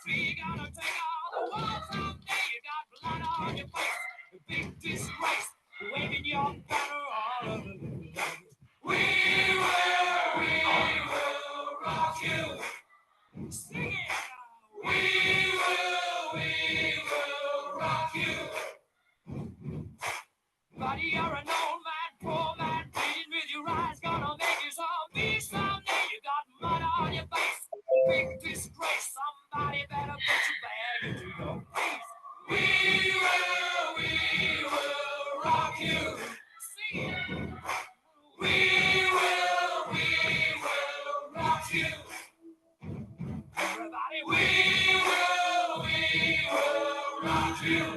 Buddy, you're an old man, poor man, pleading with your eyes, gonna make you zombie someday. You got mud on your face, big disgrace. Somebody better put your bag into your face. We will rock you. Sing it. We will rock you. Everybody, we will rock you.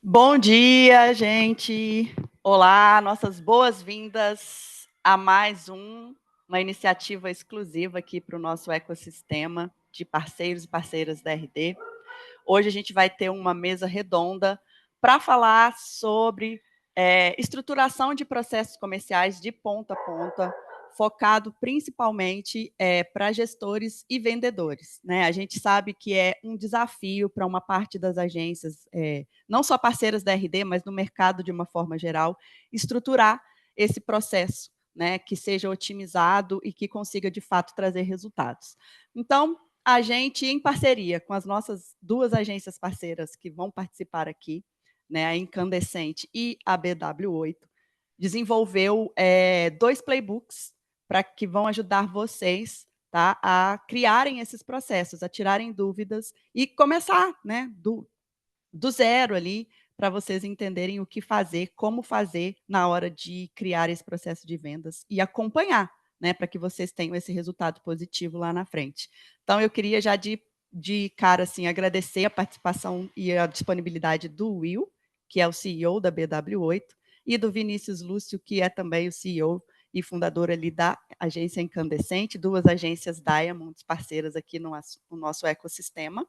Bom dia, gente! Olá, nossas boas-vindas a mais uma iniciativa exclusiva aqui para o nosso ecossistema de parceiros e parceiras da RD. Hoje a gente vai ter uma mesa redonda para falar sobre estruturação de processos comerciais de ponta a ponta, focado principalmente para gestores e vendedores, né? A gente sabe que é um desafio para uma parte das agências, não só parceiras da RD, mas no mercado de uma forma geral, estruturar esse processo, né, que seja otimizado e que consiga, de fato, trazer resultados. Então, a gente, em parceria com as nossas duas agências parceiras que vão participar aqui, né, a Incandescente e a BW8, desenvolveu 2 playbooks para que vão ajudar vocês, tá, a criarem esses processos, a tirarem dúvidas e começar, né, do zero ali, para vocês entenderem o que fazer, como fazer na hora de criar esse processo de vendas e acompanhar, né, para que vocês tenham esse resultado positivo lá na frente. Então, eu queria já de cara, assim, agradecer a participação e a disponibilidade do Will, que é o CEO da BW8, e do Vinícius Lúcio, que é também o CEO e fundador ali da agência Incandescente, 2 agências Diamonds parceiras aqui no nosso ecossistema.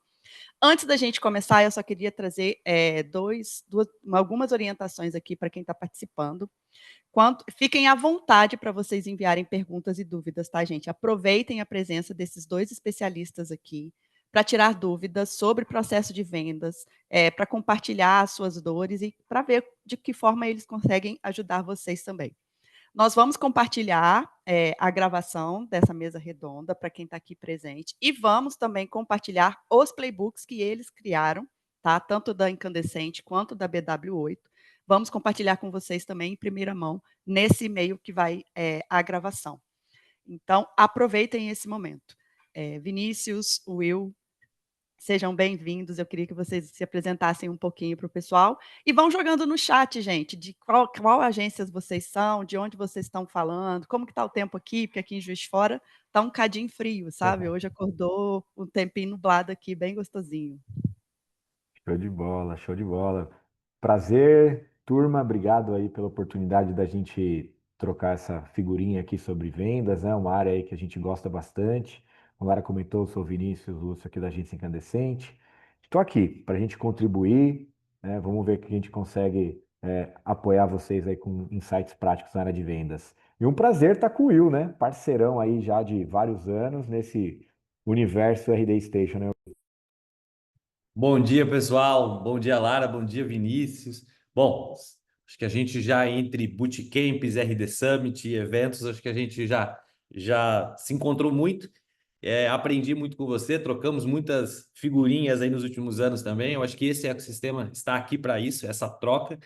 Antes da gente começar, eu só queria trazer algumas orientações aqui para quem está participando. Fiquem à vontade para vocês enviarem perguntas e dúvidas, tá, gente? Aproveitem a presença desses 2 especialistas aqui para tirar dúvidas sobre o processo de vendas, para compartilhar as suas dores e para ver de que forma eles conseguem ajudar vocês também. Nós vamos compartilhar a gravação dessa mesa redonda para quem está aqui presente e vamos também compartilhar os playbooks que eles criaram, tá? Tanto da Incandescente quanto da BW8. Vamos compartilhar com vocês também em primeira mão nesse e-mail que vai a gravação. Então, aproveitem esse momento. Vinícius, Will, sejam bem-vindos. Eu queria que vocês se apresentassem um pouquinho para o pessoal. E vão jogando no chat, gente, de qual agências vocês são, de onde vocês estão falando, como que está o tempo aqui, porque aqui em Juiz de Fora está um cadinho frio, sabe? Hoje acordou um tempinho nublado aqui, bem gostosinho. Show de bola, show de bola. Prazer, turma. Obrigado aí pela oportunidade da gente trocar essa figurinha aqui sobre vendas, né? Uma área aí que a gente gosta bastante. Como a Lara comentou, eu sou o Vinícius Lúcio aqui da Agência Incandescente. Estou aqui para a gente contribuir, né? Vamos ver que a gente consegue apoiar vocês aí com insights práticos na área de vendas. E um prazer estar com o Will, né? Parceirão aí já de vários anos nesse universo RD Station, né? Bom dia, pessoal. Bom dia, Lara. Bom dia, Vinícius. Bom, acho que a gente já, entre bootcamps, RD Summit e eventos, acho que a gente já se encontrou muito. Aprendi muito com você, trocamos muitas figurinhas aí nos últimos anos também. Eu acho que esse ecossistema está aqui para isso, essa troca.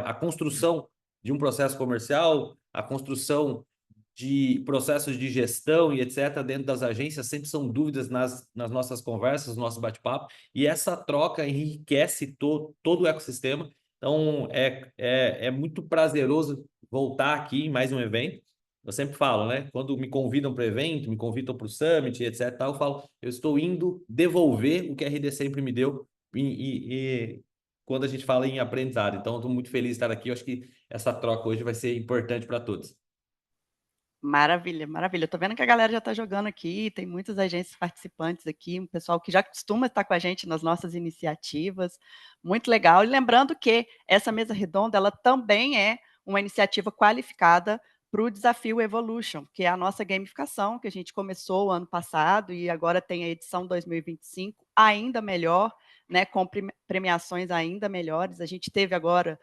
A construção de um processo comercial, a construção de processos de gestão e etc. dentro das agências sempre são dúvidas nas nossas conversas, no nosso bate-papo, e essa troca enriquece todo o ecossistema. Então, é muito prazeroso voltar aqui em mais um evento. Eu sempre falo, né? Quando me convidam para o evento, me convidam para o Summit, etc., eu falo, eu estou indo devolver o que a RD sempre me deu quando a gente fala em aprendizado. Então, estou muito feliz de estar aqui. Eu acho que essa troca hoje vai ser importante para todos. Maravilha, maravilha. Eu tô vendo que a galera já está jogando aqui, tem muitas agências participantes aqui, um pessoal que já costuma estar com a gente nas nossas iniciativas. Muito legal. E lembrando que essa mesa redonda, ela também é uma iniciativa qualificada para o Desafio Evolution, que é a nossa gamificação, que a gente começou o ano passado e agora tem a edição 2025 ainda melhor, né, com premiações ainda melhores. A gente teve agora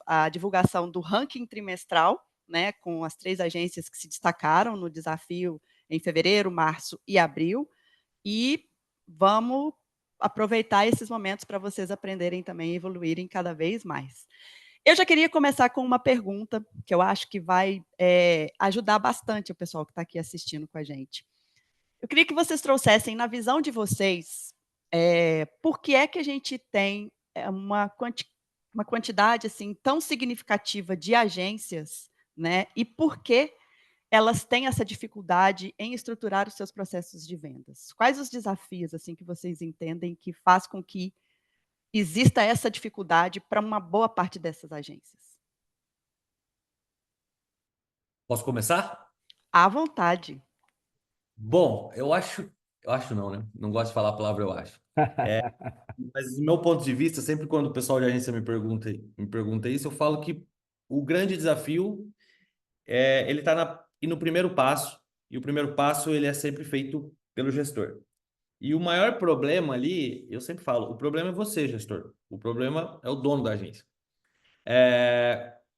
a divulgação do ranking trimestral, né, com as 3 agências que se destacaram no desafio em fevereiro, março e abril. E vamos aproveitar esses momentos para vocês aprenderem também e evoluírem cada vez mais. Eu já queria começar com uma pergunta que eu acho que vai ajudar bastante o pessoal que está aqui assistindo com a gente. Eu queria que vocês trouxessem, na visão de vocês, por que é que a gente tem uma quantidade assim tão significativa de agências, né? E por que elas têm essa dificuldade em estruturar os seus processos de vendas? Quais os desafios assim que vocês entendem que faz com que exista essa dificuldade para uma boa parte dessas agências? Posso começar? À vontade. Bom, eu acho não, né? Não gosto de falar a palavra eu acho. Mas do meu ponto de vista, sempre quando o pessoal de agência me pergunta isso, eu falo que o grande desafio ele está no primeiro passo, e o primeiro passo ele é sempre feito pelo gestor. E o maior problema ali, eu sempre falo, o problema é você, gestor. O problema é o dono da agência.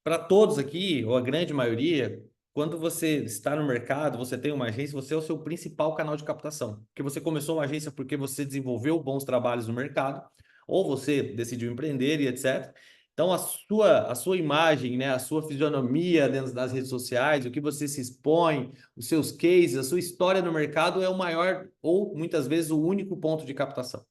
Para todos aqui, ou a grande maioria, quando você está no mercado, você tem uma agência, você é o seu principal canal de captação. Porque você começou uma agência porque você desenvolveu bons trabalhos no mercado, ou você decidiu empreender e etc. Então, a sua imagem, né, a sua fisionomia dentro das redes sociais, o que você se expõe, os seus cases, a sua história no mercado é o maior, ou muitas vezes o único ponto de captação.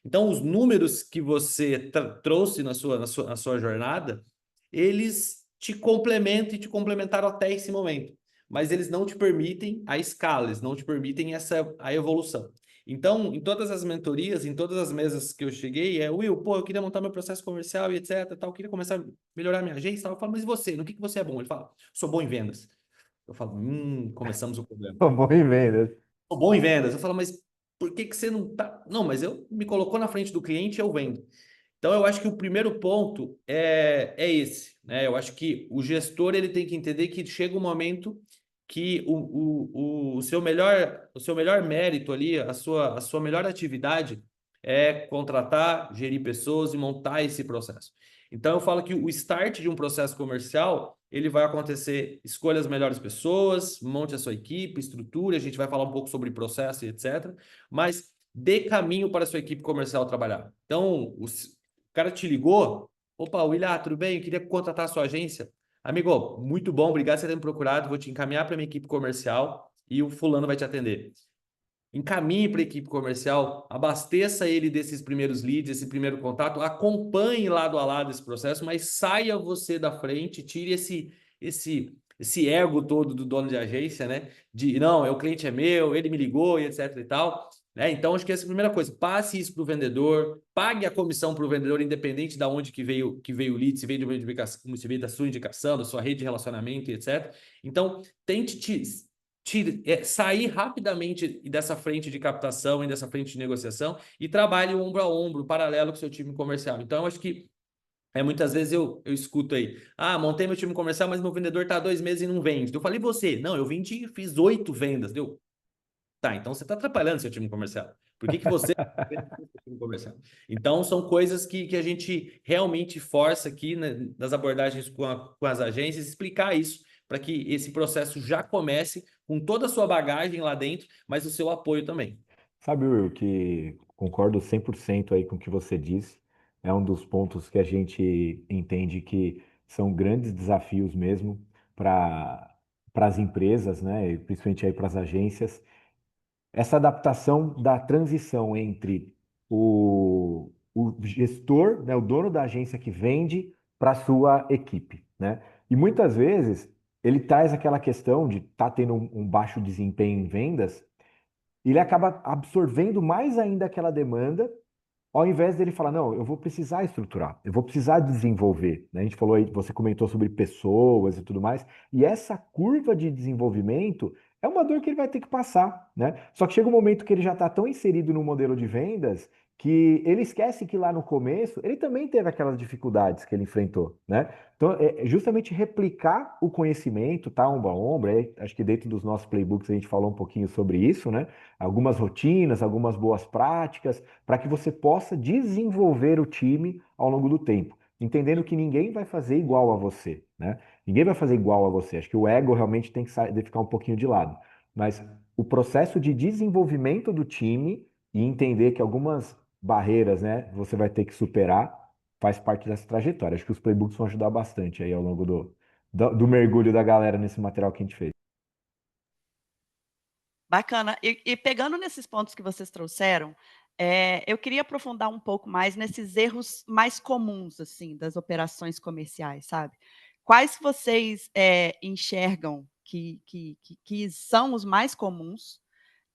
Então, os números que você trouxe na sua jornada, eles te complementam e te complementaram até esse momento, mas eles não te permitem a escala, eles não te permitem a evolução. Então, em todas as mentorias, em todas as mesas que eu cheguei, Will, pô, eu queria montar meu processo comercial e etc, tal, eu queria começar a melhorar minha agência, tal. Eu falo, mas e você? No que você é bom? Ele fala, sou bom em vendas. Eu falo, começamos o problema. Tô bom em vendas. Sou bom em vendas. Eu falo, mas por que você não tá? Não, mas eu me colocou na frente do cliente e eu vendo. Então, eu acho que o primeiro ponto é esse, né? Eu acho que o gestor ele tem que entender que chega um momento que o seu melhor mérito ali, a sua melhor atividade é contratar, gerir pessoas e montar esse processo. Então, eu falo que o start de um processo comercial, ele vai acontecer, escolha as melhores pessoas, monte a sua equipe, estrutura, a gente vai falar um pouco sobre processo e etc. Mas dê caminho para a sua equipe comercial trabalhar. Então, o cara te ligou, opa, William, tudo bem? Eu queria contratar a sua agência. Amigo, muito bom, obrigado por você ter me procurado, vou te encaminhar para a minha equipe comercial e o fulano vai te atender. Encaminhe para a equipe comercial, abasteça ele desses primeiros leads, esse primeiro contato, acompanhe lado a lado esse processo, mas saia você da frente, tire esse ego todo do dono de agência, né? De não, o cliente é meu, ele me ligou e etc e tal. Né? Então, acho que essa é a primeira coisa. Passe isso para o vendedor, pague a comissão para o vendedor, independente de onde que veio o lead, se veio de uma indicação, se veio da sua indicação, da sua rede de relacionamento e etc. Então, tente sair rapidamente dessa frente de captação e dessa frente de negociação e trabalhe ombro a ombro, paralelo com o seu time comercial. Então, eu acho que muitas vezes eu escuto aí, montei meu time comercial, mas meu vendedor está há 2 meses e não vende. Eu falei, você, não, eu vendi, fiz 8 vendas, deu? Tá, então você está atrapalhando seu time comercial. Por que você seu time comercial? Então, são coisas que a gente realmente força aqui, né, nas abordagens com as agências, explicar isso, para que esse processo já comece com toda a sua bagagem lá dentro, mas o seu apoio também. Sabe, Will, que concordo 100% aí com o que você disse. É um dos pontos que a gente entende que são grandes desafios mesmo para as empresas, né? E principalmente aí para as agências. Essa adaptação da transição entre o gestor, né, o dono da agência que vende para a sua equipe, né? E muitas vezes ele traz aquela questão de estar tendo um baixo desempenho em vendas, ele acaba absorvendo mais ainda aquela demanda ao invés dele falar, não, eu vou precisar estruturar, eu vou precisar desenvolver, né? A gente falou aí, você comentou sobre pessoas e tudo mais, e essa curva de desenvolvimento é uma dor que ele vai ter que passar, né? Só que chega um momento que ele já está tão inserido no modelo de vendas que ele esquece que lá no começo ele também teve aquelas dificuldades que ele enfrentou, né? Então, é justamente replicar o conhecimento, tá, ombro a ombro, acho que dentro dos nossos playbooks a gente falou um pouquinho sobre isso, né? Algumas rotinas, algumas boas práticas, para que você possa desenvolver o time ao longo do tempo, entendendo que ninguém vai fazer igual a você, né? Ninguém vai fazer igual a você. Acho que o ego realmente tem que de ficar um pouquinho de lado. Mas o processo de desenvolvimento do time e entender que algumas barreiras, né, você vai ter que superar, faz parte dessa trajetória. Acho que os playbooks vão ajudar bastante aí ao longo do mergulho da galera nesse material que a gente fez. Bacana. E pegando nesses pontos que vocês trouxeram, eu queria aprofundar um pouco mais nesses erros mais comuns, assim, das operações comerciais, sabe? Quais vocês enxergam que são os mais comuns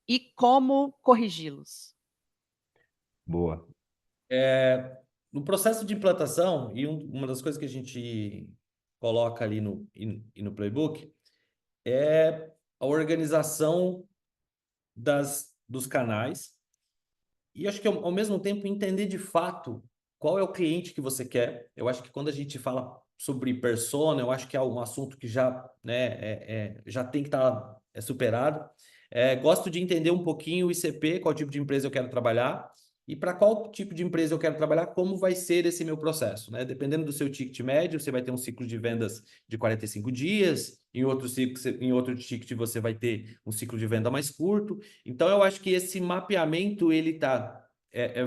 e como corrigi-los? Boa. No processo de implantação, e uma das coisas que a gente coloca ali no playbook é a organização dos canais e acho que ao mesmo tempo entender de fato qual é o cliente que você quer. Eu acho que quando a gente fala sobre persona, eu acho que é um assunto que já, né, já tem que estar superado. Gosto de entender um pouquinho o ICP, qual tipo de empresa eu quero trabalhar e para qual tipo de empresa eu quero trabalhar, como vai ser esse meu processo, né? Dependendo do seu ticket médio, você vai ter um ciclo de vendas de 45 dias, em outro ticket você vai ter um ciclo de venda mais curto. Então, eu acho que esse mapeamento ele está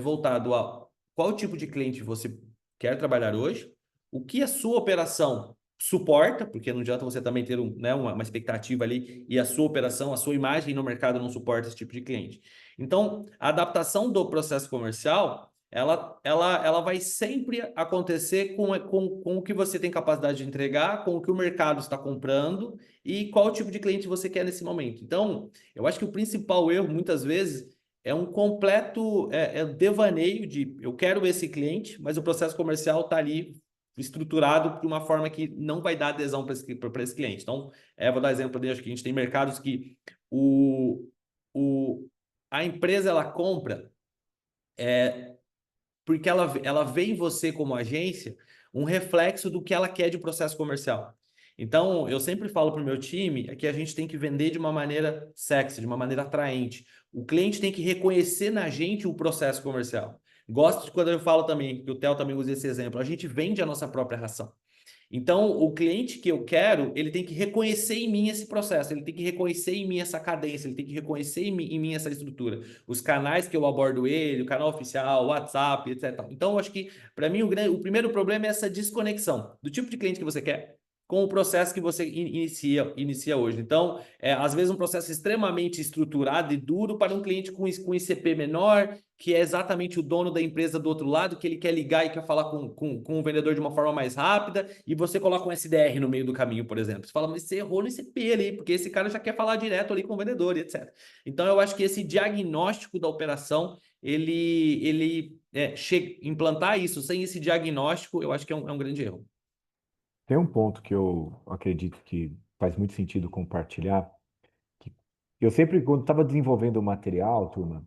voltado a qual tipo de cliente você quer trabalhar hoje, o que a sua operação suporta, porque não adianta você também ter uma expectativa ali e a sua operação, a sua imagem no mercado não suporta esse tipo de cliente. Então, a adaptação do processo comercial, ela vai sempre acontecer com o que você tem capacidade de entregar, com o que o mercado está comprando e qual tipo de cliente você quer nesse momento. Então, eu acho que o principal erro, muitas vezes, é um completo devaneio de eu quero esse cliente, mas o processo comercial está ali estruturado de uma forma que não vai dar adesão para esse cliente. Então, vou dar exemplo de acho que a gente tem mercados que o, a empresa ela compra porque ela vê em você como agência um reflexo do que ela quer de processo comercial. Então, eu sempre falo para o meu time que a gente tem que vender de uma maneira sexy, de uma maneira atraente. O cliente tem que reconhecer na gente o processo comercial. Gosto de quando eu falo também, que o Theo também usa esse exemplo, a gente vende a nossa própria ração. Então, o cliente que eu quero, ele tem que reconhecer em mim esse processo, ele tem que reconhecer em mim essa cadência, ele tem que reconhecer em mim essa estrutura. Os canais que eu abordo ele, o canal oficial, o WhatsApp, etc. Então, eu acho que, para mim, o primeiro problema é essa desconexão do tipo de cliente que você quer com o processo que você inicia hoje. Então, às vezes um processo extremamente estruturado e duro para um cliente com ICP menor, que é exatamente o dono da empresa do outro lado, que ele quer ligar e quer falar com o vendedor de uma forma mais rápida, e você coloca um SDR no meio do caminho, por exemplo. Você fala, mas você errou no ICP ali, porque esse cara já quer falar direto ali com o vendedor, e etc. Então, eu acho que esse diagnóstico da operação, implantar isso sem esse diagnóstico, eu acho que é um grande erro. Tem um ponto que eu acredito que faz muito sentido compartilhar, que eu sempre, quando estava desenvolvendo o material, turma,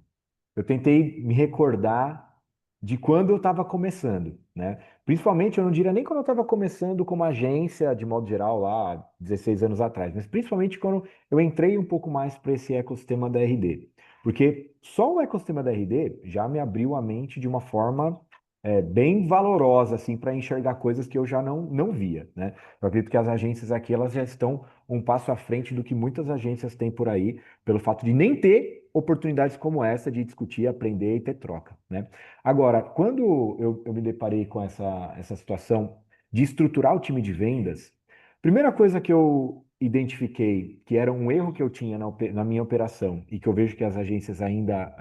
eu tentei me recordar de quando eu estava começando, né? Principalmente, eu não diria nem quando eu estava começando como agência, de modo geral, lá 16 anos atrás, mas principalmente quando eu entrei um pouco mais para esse ecossistema da RD. Porque só o ecossistema da RD já me abriu a mente de uma forma bem valorosa, assim, para enxergar coisas que eu já não via, né? Eu acredito que as agências aqui, elas já estão um passo à frente do que muitas agências têm por aí, pelo fato de nem ter oportunidades como essa de discutir, aprender e ter troca, né? Agora, quando eu me deparei com essa situação de estruturar o time de vendas, primeira coisa que eu identifiquei que era um erro que eu tinha na minha operação e que eu vejo que as agências ainda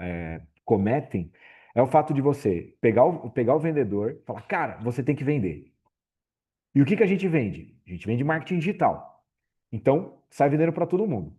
cometem, é o fato de você pegar o vendedor e falar, cara, você tem que vender. E o que a gente vende? A gente vende marketing digital. Então, sai vendendo para todo mundo.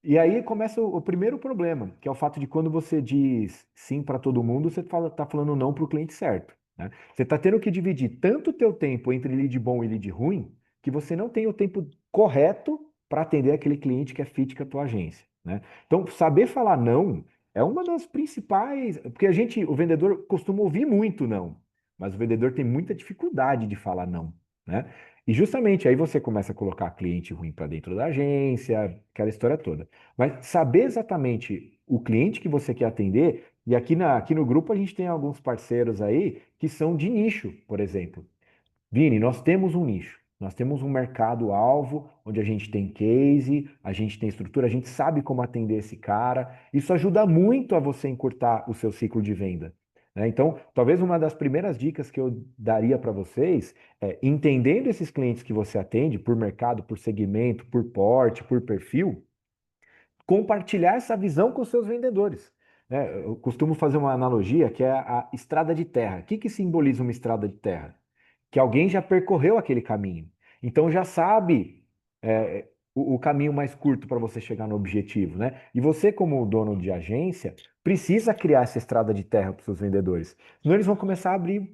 E aí começa o primeiro problema, que é o fato de quando você diz sim para todo mundo, você tá falando não para o cliente certo, né? Você está tendo que dividir tanto o teu tempo entre lead bom e lead ruim, que você não tem o tempo correto para atender aquele cliente que é fit com a tua agência, né? Então, saber falar não é uma das principais, porque o vendedor costuma ouvir muito não, mas o vendedor tem muita dificuldade de falar não, né? E justamente aí você começa a colocar cliente ruim para dentro da agência, aquela história toda. Mas saber exatamente o cliente que você quer atender, e aqui no grupo a gente tem alguns parceiros aí que são de nicho, por exemplo. Vini, nós temos um nicho, nós temos um mercado-alvo, onde a gente tem case, a gente tem estrutura, a gente sabe como atender esse cara. Isso ajuda muito a você encurtar o seu ciclo de venda, né? Então, talvez uma das primeiras dicas que eu daria para vocês é, entendendo esses clientes que você atende, por mercado, por segmento, por porte, por perfil, compartilhar essa visão com os seus vendedores, né? Eu costumo fazer uma analogia que é a estrada de terra. O que que simboliza uma estrada de terra? Que alguém já percorreu aquele caminho. Então já sabe o caminho mais curto para você chegar no objetivo, né? E você, como dono de agência, precisa criar essa estrada de terra para os seus vendedores. Senão eles vão começar a abrir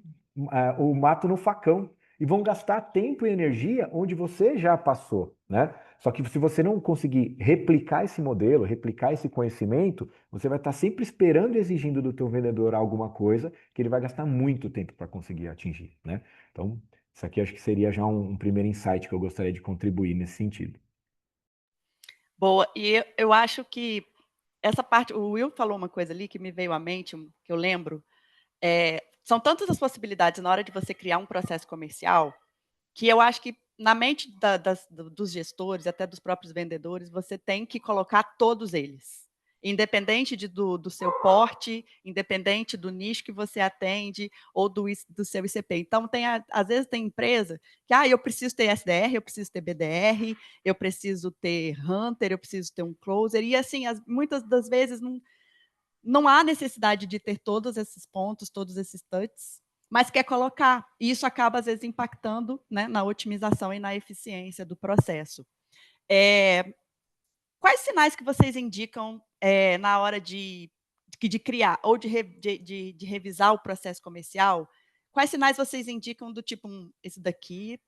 o mato no facão e vão gastar tempo e energia onde você já passou, né? Só que se você não conseguir replicar esse modelo, replicar esse conhecimento, você vai estar sempre esperando e exigindo do teu vendedor alguma coisa que ele vai gastar muito tempo para conseguir atingir, né? Então, isso aqui acho que seria já um primeiro insight que eu gostaria de contribuir nesse sentido. Boa, e eu acho que essa parte, o Will falou uma coisa ali que me veio à mente, que eu lembro, são tantas as possibilidades na hora de você criar um processo comercial, que eu acho que na mente dos gestores, até dos próprios vendedores, você tem que colocar todos eles. Independente do seu porte, independente do nicho que você atende ou do seu ICP. Então, às vezes tem empresa que, eu preciso ter SDR, eu preciso ter BDR, eu preciso ter Hunter, eu preciso ter um Closer, e assim, muitas das vezes não há necessidade de ter todos esses pontos, todos esses touches, mas quer colocar. E isso acaba, às vezes, impactando, né, na otimização e na eficiência do processo. Quais sinais que vocês indicam na hora de criar ou de revisar o processo comercial? Quais sinais vocês indicam do tipo, esse daqui,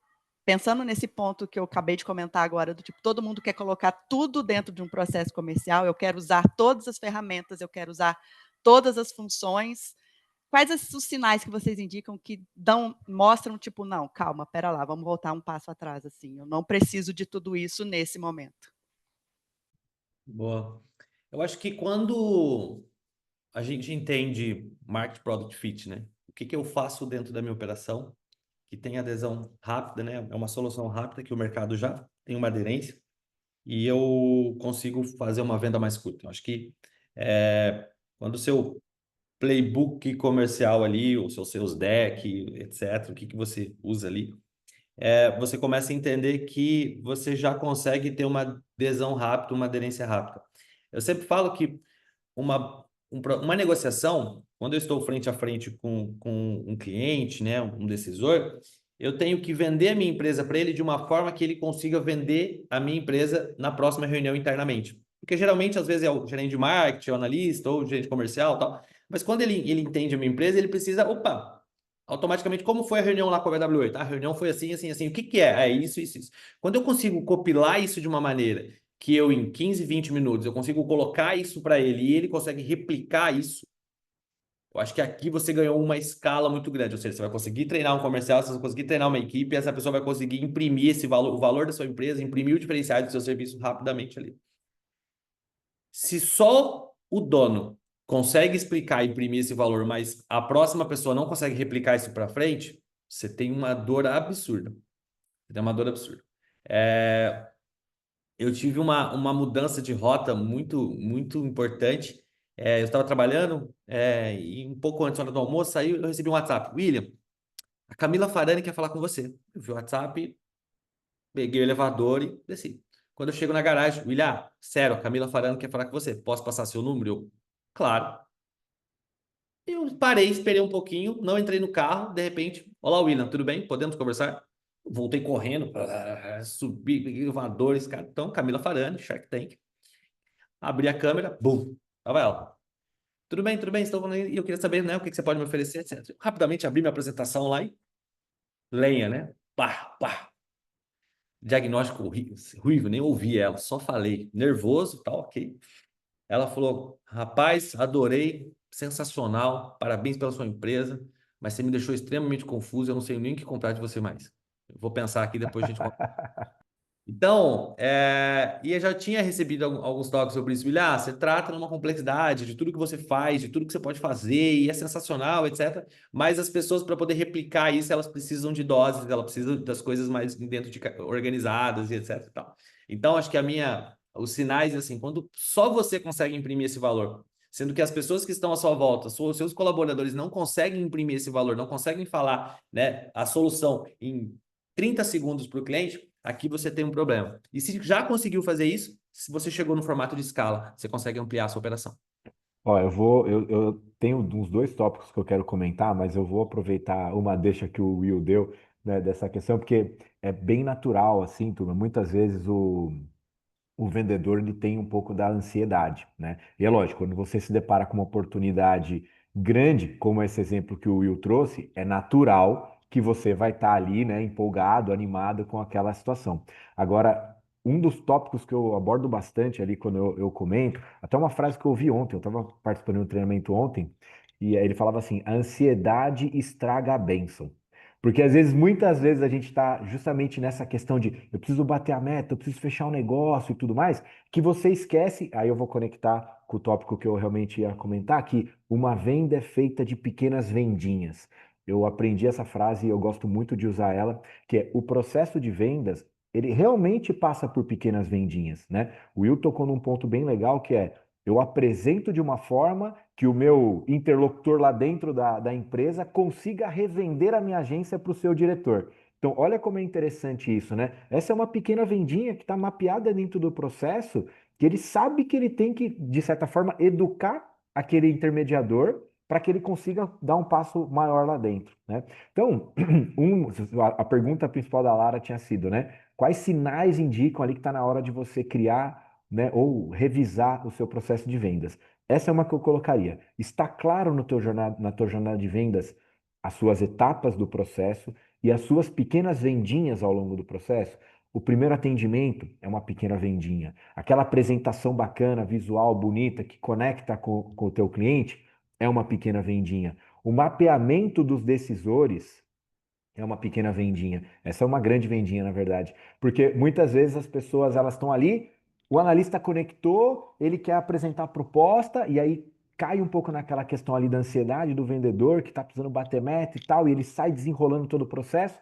pensando nesse ponto que eu acabei de comentar agora, do tipo, todo mundo quer colocar tudo dentro de um processo comercial, eu quero usar todas as ferramentas, eu quero usar todas as funções. Quais os sinais que vocês indicam que mostram, tipo, não, calma, pera lá, vamos voltar um passo atrás, assim, eu não preciso de tudo isso nesse momento. Boa. Eu acho que quando a gente entende Market Product Fit, né? O que eu faço dentro da minha operação que tem adesão rápida, né? É uma solução rápida que o mercado já tem uma aderência e eu consigo fazer uma venda mais curta. Eu acho que quando o seu playbook comercial ali, o seu sales deck, etc., o que você usa ali, você começa a entender que você já consegue ter uma adesão rápida, uma aderência rápida. Eu sempre falo que uma negociação, quando eu estou frente a frente com um cliente, né, um decisor, eu tenho que vender a minha empresa para ele de uma forma que ele consiga vender a minha empresa na próxima reunião internamente. Porque geralmente, às vezes, é o gerente de marketing, o analista, ou o gerente comercial e tal. Mas quando ele entende a minha empresa, ele precisa, automaticamente, como foi a reunião lá com a BW8? A reunião foi assim, assim, assim. O que é? É isso, isso, isso. Quando eu consigo compilar isso de uma maneira que eu, em 15, 20 minutos, eu consigo colocar isso para ele e ele consegue replicar isso, eu acho que aqui você ganhou uma escala muito grande. Ou seja, você vai conseguir treinar um comercial, você vai conseguir treinar uma equipe e essa pessoa vai conseguir imprimir esse valor, o valor da sua empresa, imprimir o diferencial do seu serviço rapidamente ali. Se só o dono consegue explicar e imprimir esse valor, mas a próxima pessoa não consegue replicar isso para frente, você tem uma dor absurda. Você tem uma dor absurda. Eu tive uma mudança de rota muito, muito importante. Eu estava trabalhando e um pouco antes da hora do almoço, aí eu recebi um WhatsApp. William, a Camila Farani quer falar com você. Eu vi o WhatsApp, peguei o elevador e desci. Quando eu chego na garagem, William, sério, a Camila Farani quer falar com você. Posso passar seu número? Claro. Eu parei, esperei um pouquinho, não entrei no carro, de repente, olá, William, tudo bem? Podemos conversar? Voltei correndo, subi, peguei elevador, esse cara. Então, Camila Farani, Shark Tank. Abri a câmera, bum, tava ela. Tudo bem, estou falando aí, e eu queria saber, né, o que que você pode me oferecer, etc. Rapidamente abri minha apresentação lá e lenha, né? Pá, pá. Diagnóstico ruível, nem ouvi ela, só falei. Nervoso, tá ok. Ela falou: rapaz, adorei, sensacional, parabéns pela sua empresa, mas você me deixou extremamente confuso, eu não sei nem o que comprar de você mais. Eu vou pensar aqui, depois a gente conversa. Então, e eu já tinha recebido alguns toques sobre isso. William, você trata numa complexidade de tudo que você faz, de tudo que você pode fazer, e é sensacional, etc. Mas as pessoas, para poder replicar isso, elas precisam de doses, elas precisam das coisas mais dentro de organizadas e etc. e tal. Então, acho que os sinais, assim, quando só você consegue imprimir esse valor, sendo que as pessoas que estão à sua volta, os seus colaboradores, não conseguem imprimir esse valor, não conseguem falar, né, a solução em 30 segundos para o cliente, aqui você tem um problema. E se já conseguiu fazer isso, se você chegou no formato de escala, você consegue ampliar a sua operação. Ó, eu tenho uns dois tópicos que eu quero comentar, mas eu vou aproveitar uma deixa que o Will deu, né, dessa questão, porque é bem natural, assim, turma. Muitas vezes o vendedor ele tem um pouco da ansiedade, né? E é lógico, quando você se depara com uma oportunidade grande, como esse exemplo que o Will trouxe, é natural que você vai estar ali, né, empolgado, animado com aquela situação. Agora, um dos tópicos que eu abordo bastante ali quando eu comento, até uma frase que eu ouvi ontem, eu estava participando de um treinamento ontem, e aí ele falava assim: a ansiedade estraga a bênção. Porque às vezes, muitas vezes, a gente está justamente nessa questão de eu preciso bater a meta, eu preciso fechar um negócio e tudo mais, que você esquece. Aí eu vou conectar com o tópico que eu realmente ia comentar, que uma venda é feita de pequenas vendinhas. Eu aprendi essa frase e eu gosto muito de usar ela, que é o processo de vendas, ele realmente passa por pequenas vendinhas, né? O Will tocou num ponto bem legal que é eu apresento de uma forma que o meu interlocutor lá dentro da empresa consiga revender a minha agência para o seu diretor. Então, olha como é interessante isso, né? Essa é uma pequena vendinha que está mapeada dentro do processo, que ele sabe que ele tem que, de certa forma, educar aquele intermediador para que ele consiga dar um passo maior lá dentro, né? Então, a pergunta principal da Lara tinha sido, né? Quais sinais indicam ali que está na hora de você criar, né, ou revisar o seu processo de vendas? Essa é uma que eu colocaria. Está claro no teu na tua jornada de vendas as suas etapas do processo e as suas pequenas vendinhas ao longo do processo? O primeiro atendimento é uma pequena vendinha. Aquela apresentação bacana, visual, bonita, que conecta com o teu cliente, é uma pequena vendinha. O mapeamento dos decisores é uma pequena vendinha. Essa é uma grande vendinha, na verdade. Porque muitas vezes as pessoas elas estão ali, o analista conectou, ele quer apresentar a proposta, e aí cai um pouco naquela questão ali da ansiedade do vendedor, que está precisando bater meta e tal, e ele sai desenrolando todo o processo.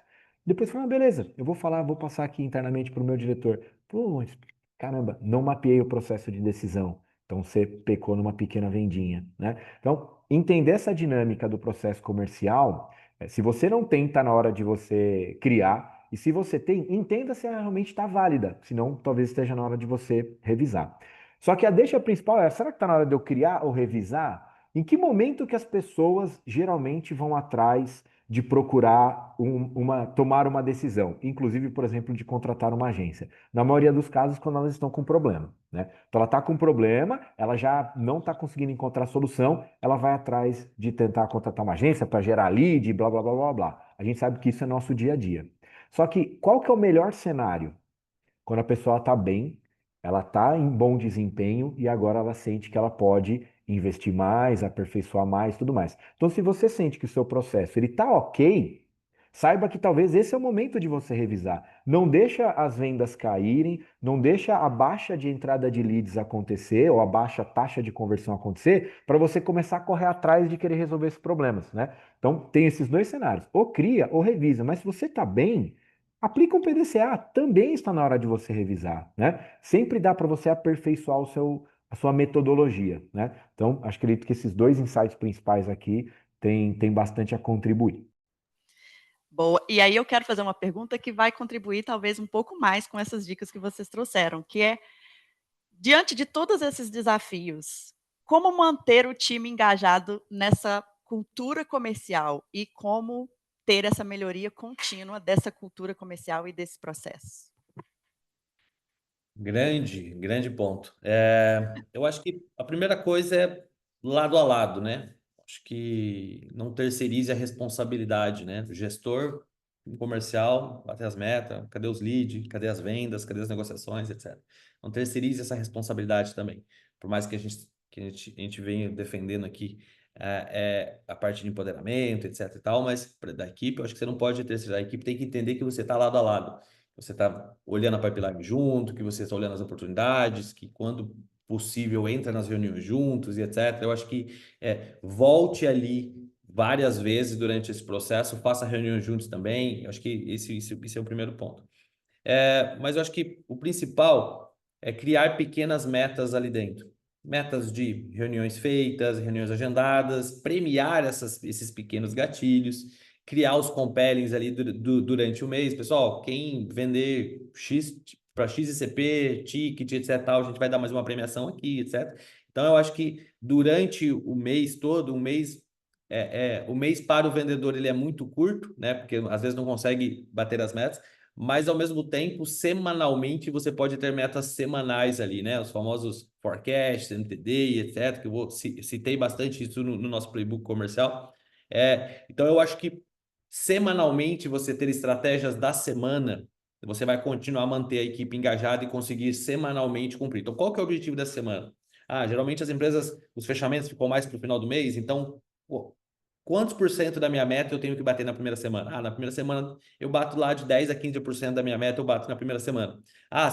Depois fala, beleza, eu vou falar, vou passar aqui internamente para o meu diretor. Pô, mas, caramba, não mapeei o processo de decisão. Então você pecou numa pequena vendinha, né? Então, entender essa dinâmica do processo comercial, se você não tem, está na hora de você criar. E se você tem, entenda se ela realmente está válida. Senão, talvez esteja na hora de você revisar. Só que a deixa principal é, será que está na hora de eu criar ou revisar? Em que momento que as pessoas geralmente vão atrás de procurar tomar uma decisão? Inclusive, por exemplo, de contratar uma agência. Na maioria dos casos, quando elas estão com problema, né? Então, ela está com problema, ela já não está conseguindo encontrar solução, ela vai atrás de tentar contratar uma agência para gerar lead, blá, blá, blá, blá, blá. A gente sabe que isso é nosso dia a dia. Só que qual que é o melhor cenário? Quando a pessoa está bem, ela está em bom desempenho e agora ela sente que ela pode investir mais, aperfeiçoar mais, tudo mais. Então, se você sente que o seu processo ele está ok, saiba que talvez esse é o momento de você revisar. Não deixa as vendas caírem, não deixa a baixa de entrada de leads acontecer ou a baixa taxa de conversão acontecer para você começar a correr atrás de querer resolver esses problemas, né? Então, tem esses dois cenários. Ou cria ou revisa. Mas se você está bem, aplica um PDCA, também está na hora de você revisar, né? Sempre dá para você aperfeiçoar a sua metodologia, né? Então, acredito que esses dois insights principais aqui têm bastante a contribuir. Boa. E aí eu quero fazer uma pergunta que vai contribuir talvez um pouco mais com essas dicas que vocês trouxeram, que é, diante de todos esses desafios, como manter o time engajado nessa cultura comercial e como ter essa melhoria contínua dessa cultura comercial e desse processo? Grande ponto. Eu acho que a primeira coisa é lado a lado, né? Acho que não terceirize a responsabilidade, né? O gestor comercial, bater as metas, cadê os leads, cadê as vendas, cadê as negociações, etc. Não terceirize essa responsabilidade também. Por mais que a gente venha defendendo aqui a parte de empoderamento, etc e tal, mas da equipe, eu acho que você não pode terceirizar. A equipe tem que entender que você está lado a lado. Você está olhando a pipeline junto, que você está olhando as oportunidades, que quando possível entra nas reuniões juntos e etc. Eu acho que volte ali várias vezes durante esse processo, faça reuniões juntos também. Eu acho que esse é o primeiro ponto. Mas eu acho que o principal é criar pequenas metas ali dentro. Metas de reuniões feitas, reuniões agendadas, premiar esses pequenos gatilhos, criar os compellings ali durante o mês. Pessoal, quem vender X para XICP, ticket, etc, tal, a gente vai dar mais uma premiação aqui, etc. Então, eu acho que durante o mês todo, o mês para o vendedor ele é muito curto, né? Porque às vezes não consegue bater as metas, mas ao mesmo tempo, semanalmente, você pode ter metas semanais ali, né? Os famosos forecasts, MTD, etc., que eu citei bastante isso no nosso playbook comercial. Então, eu acho que semanalmente você ter estratégias da semana, você vai continuar a manter a equipe engajada e conseguir semanalmente cumprir. Então, qual que é o objetivo dessa semana? Geralmente as empresas, os fechamentos ficam mais para o final do mês, então, pô, quantos por cento da minha meta eu tenho que bater na primeira semana? Na primeira semana eu bato lá de 10 a 15% da minha meta, eu bato na primeira semana.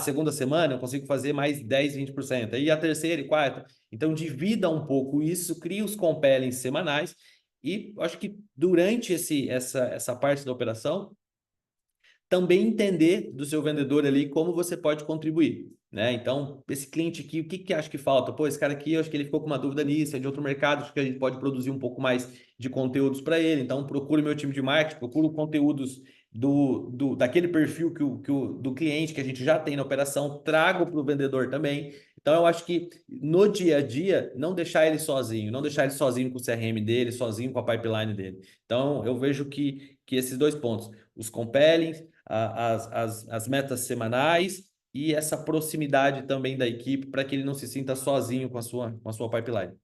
Segunda semana eu consigo fazer mais 10, 20%. Aí a terceira e quarta. Então divida um pouco isso, cria os compellings semanais e acho que durante essa parte da operação, também entender do seu vendedor ali como você pode contribuir, né? Então, esse cliente aqui, o que que acha que falta? Pô, esse cara aqui, eu acho que ele ficou com uma dúvida nisso, é de outro mercado, acho que a gente pode produzir um pouco mais de conteúdos para ele. Então, procure meu time de marketing, procure conteúdos daquele perfil do cliente que a gente já tem na operação, trago para o vendedor também. Então, eu acho que no dia a dia, não deixar ele sozinho, não deixar ele sozinho com o CRM dele, sozinho com a pipeline dele. Então, eu vejo que esses dois pontos, os compellings, as metas semanais e essa proximidade também da equipe para que ele não se sinta sozinho com a sua pipeline.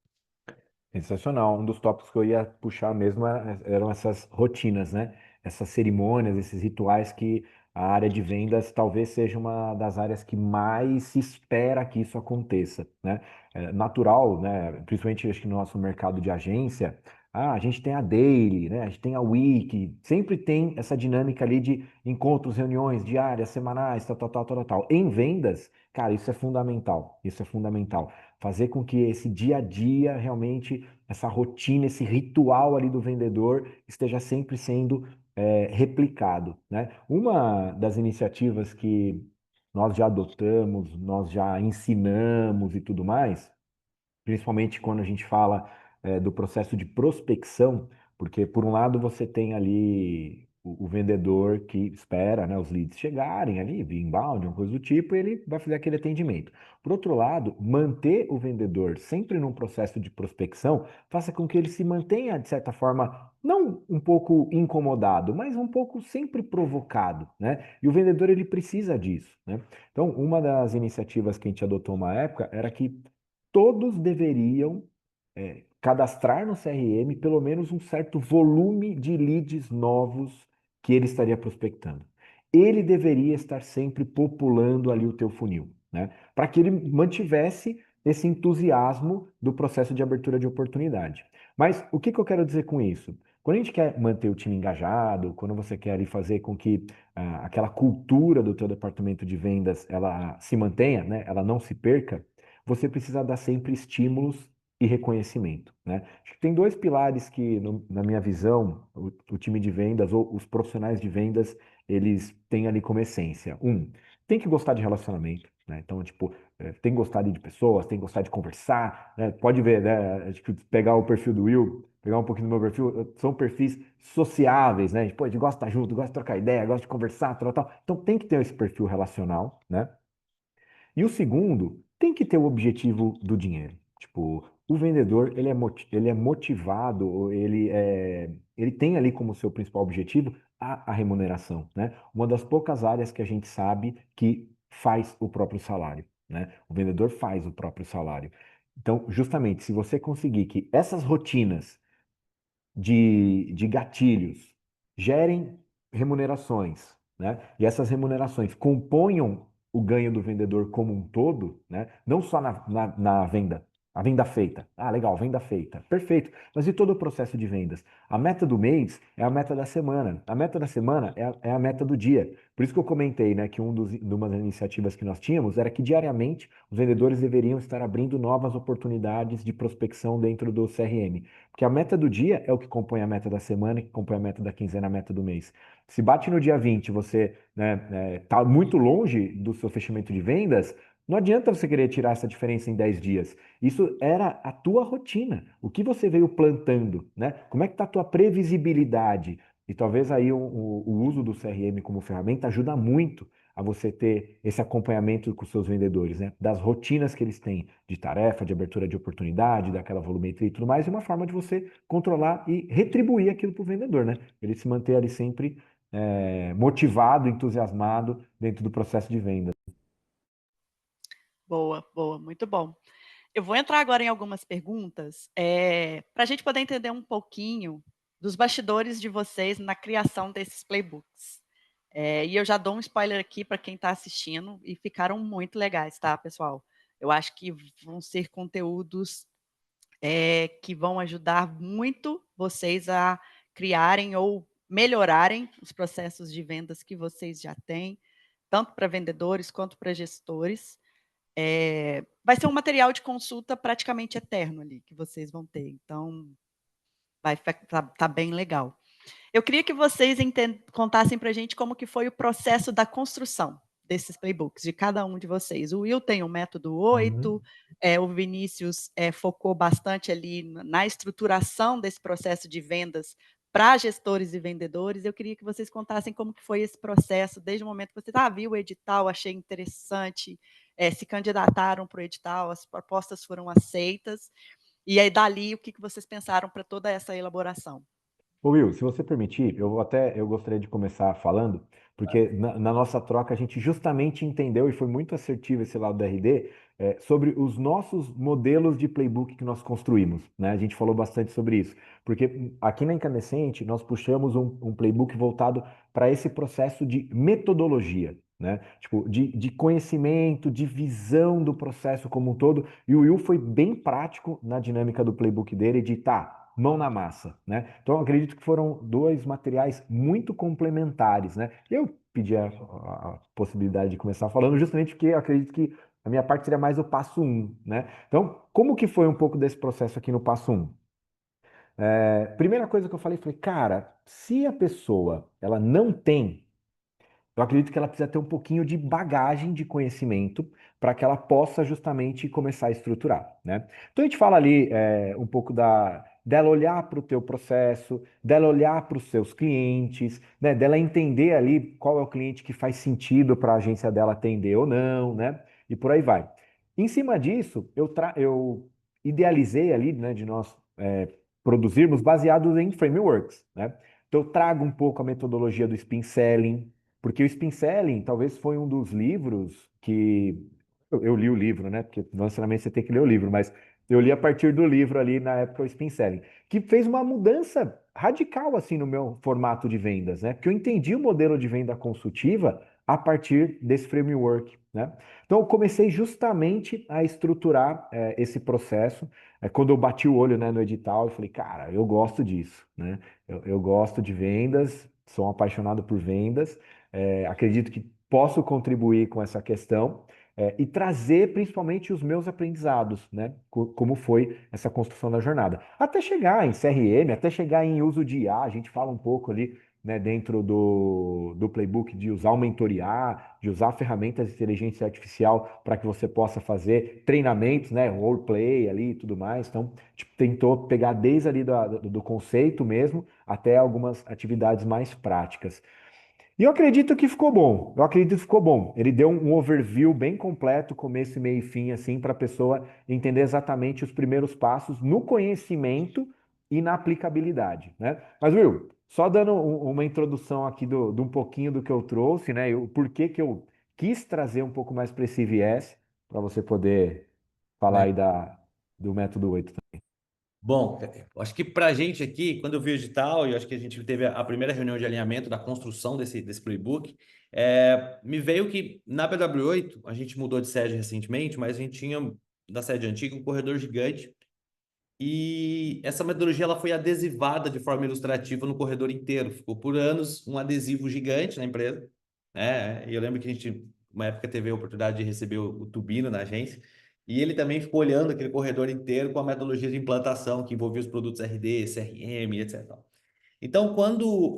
Sensacional. Um dos tópicos que eu ia puxar mesmo eram essas rotinas, né? Essas cerimônias, esses rituais que a área de vendas talvez seja uma das áreas que mais se espera que isso aconteça, né? É natural, né? Principalmente acho que no nosso mercado de agência, a gente tem a daily, né? A gente tem a week, sempre tem essa dinâmica ali de encontros, reuniões diárias, semanais, tal, tal, tal, tal, tal. Em vendas, cara, isso é fundamental. Isso é fundamental fazer com que esse dia a dia realmente, essa rotina, esse ritual ali do vendedor esteja sempre sendo replicado, né? Uma das iniciativas que nós já adotamos, nós já ensinamos e tudo mais, principalmente quando a gente fala do processo de prospecção, porque por um lado você tem ali o vendedor que espera, né, os leads chegarem ali, via inbound, uma coisa do tipo, e ele vai fazer aquele atendimento. Por outro lado, manter o vendedor sempre num processo de prospecção faça com que ele se mantenha, de certa forma, não um pouco incomodado, mas um pouco sempre provocado, né? E o vendedor ele precisa disso, né? Então, uma das iniciativas que a gente adotou uma época era que todos deveriam cadastrar no CRM pelo menos um certo volume de leads novos que ele estaria prospectando. Ele deveria estar sempre populando ali o teu funil, né? Para que ele mantivesse esse entusiasmo do processo de abertura de oportunidade. Mas o que eu quero dizer com isso? Quando a gente quer manter o time engajado, quando você quer ali fazer com que aquela cultura do teu departamento de vendas ela se mantenha, né? Ela não se perca, você precisa dar sempre estímulos e reconhecimento, né? Acho que tem dois pilares que, na minha visão, o time de vendas ou os profissionais de vendas, eles têm ali como essência. Um, tem que gostar de relacionamento, né? Então, tipo, tem que gostar de pessoas, tem que gostar de conversar, né? Pode ver, né? Acho que pegar o perfil do Will, pegar um pouquinho do meu perfil, são perfis sociáveis, né? Pô, a gente gosta de estar junto, gosta de trocar ideia, gosta de conversar, tal, tal. Então tem que ter esse perfil relacional, né? E o segundo, tem que ter o objetivo do dinheiro. Tipo, o vendedor, ele é motivado, ou ele tem ali como seu principal objetivo a remuneração, né? Uma das poucas áreas que a gente sabe que faz o próprio salário, né? O vendedor faz o próprio salário. Então, justamente, se você conseguir que essas rotinas de gatilhos gerem remunerações, né? E essas remunerações componham o ganho do vendedor como um todo, né? Não só na venda, a venda feita. Ah, legal, venda feita. Perfeito. Mas e todo o processo de vendas? A meta do mês é a meta da semana. A meta da semana é a meta do dia. Por isso que eu comentei, né, que uma das iniciativas que nós tínhamos era que diariamente os vendedores deveriam estar abrindo novas oportunidades de prospecção dentro do CRM. Porque a meta do dia é o que compõe a meta da semana, que compõe a meta da quinzena, a meta do mês. Se bate no dia 20, você, né, tá muito longe do seu fechamento de vendas, não adianta você querer tirar essa diferença em 10 dias. Isso era a tua rotina. O que você veio plantando, né? Como é que está a tua previsibilidade? E talvez aí o uso do CRM como ferramenta ajuda muito a você ter esse acompanhamento com os seus vendedores, né? Das rotinas que eles têm de tarefa, de abertura de oportunidade, daquela volumetria e tudo mais, e uma forma de você controlar e retribuir aquilo para o vendedor, né? Ele se manter ali sempre motivado, entusiasmado dentro do processo de venda. Boa, boa, muito bom. Eu vou entrar agora em algumas perguntas, para a gente poder entender um pouquinho dos bastidores de vocês na criação desses playbooks. E eu já dou um spoiler aqui para quem está assistindo, e ficaram muito legais, tá, pessoal? Eu acho que vão ser conteúdos que vão ajudar muito vocês a criarem ou melhorarem os processos de vendas que vocês já têm, tanto para vendedores quanto para gestores. Vai ser um material de consulta praticamente eterno ali, que vocês vão ter. Então, vai tá bem legal. Eu queria que vocês contassem para a gente como que foi o processo da construção desses playbooks, de cada um de vocês. O Will tem o método 8, o Vinícius focou bastante ali na estruturação desse processo de vendas para gestores e vendedores. Eu queria que vocês contassem como que foi esse processo, desde o momento que você viu o edital, achei interessante, se candidataram para o edital, as propostas foram aceitas, e aí dali o que vocês pensaram para toda essa elaboração. Ô Will, se você permitir, eu gostaria de começar falando, porque na nossa troca a gente justamente entendeu, e foi muito assertivo esse lado da RD, sobre os nossos modelos de playbook que nós construímos, né? A gente falou bastante sobre isso, porque aqui na Incandescente nós puxamos um playbook voltado para esse processo de metodologia, né? Tipo, de conhecimento, de visão do processo como um todo, e o Will foi bem prático na dinâmica do playbook dele de, tá, mão na massa, né? Então, eu acredito que foram dois materiais muito complementares, né? Eu pedi a possibilidade de começar falando justamente porque eu acredito que a minha parte seria mais o passo um, né? Então, como que foi um pouco desse processo aqui no passo um? Primeira coisa que eu falei, cara, se a pessoa ela não tem, eu acredito que ela precisa ter um pouquinho de bagagem de conhecimento para que ela possa justamente começar a estruturar, né? Então a gente fala ali um pouco dela olhar para o teu processo, dela olhar para os seus clientes, né? Dela entender ali qual é o cliente que faz sentido para a agência dela atender ou não, né? E por aí vai. Em cima disso, eu idealizei ali, né, de nós produzirmos baseados em frameworks, né? Então eu trago um pouco a metodologia do Spin Selling, porque o Spin Selling talvez foi um dos livros que. Eu li o livro, né? Porque não necessariamente você tem que ler o livro, mas eu li a partir do livro ali na época o Spin Selling, que fez uma mudança radical assim no meu formato de vendas, né? Porque eu entendi o modelo de venda consultiva a partir desse framework, né? Então eu comecei justamente a estruturar esse processo. Quando eu bati o olho, né, no edital, eu falei, cara, eu gosto disso, né? Eu gosto de vendas, sou um apaixonado por vendas. Acredito que posso contribuir com essa questão e trazer principalmente os meus aprendizados, né? Como foi essa construção da jornada. Até chegar em CRM, até chegar em uso de IA, a gente fala um pouco ali, né, dentro do playbook de usar o mentoriar, de usar ferramentas de inteligência artificial para que você possa fazer treinamentos, né, roleplay ali e tudo mais. Então, tipo, tentou pegar desde ali do conceito mesmo até algumas atividades mais práticas. E eu acredito que ficou bom. Eu acredito que ficou bom. Ele deu um overview bem completo, começo, meio e fim, assim, para a pessoa entender exatamente os primeiros passos no conhecimento e na aplicabilidade, né? Mas, Will, só dando uma introdução aqui de um pouquinho do que eu trouxe, né? O porquê que eu quis trazer um pouco mais para esse viés, para você poder falar aí do método 8. Bom, eu acho que para a gente aqui, quando eu vi o edital, e eu acho que a gente teve a primeira reunião de alinhamento da construção desse playbook, me veio que na BW8, a gente mudou de sede recentemente, mas a gente tinha, da sede antiga, um corredor gigante, e essa metodologia ela foi adesivada de forma ilustrativa no corredor inteiro. Ficou por anos um adesivo gigante na empresa, né? E eu lembro que a gente, uma época, teve a oportunidade de receber o Tubino na agência, e ele também ficou olhando aquele corredor inteiro com a metodologia de implantação que envolvia os produtos RD, CRM, etc. Então, quando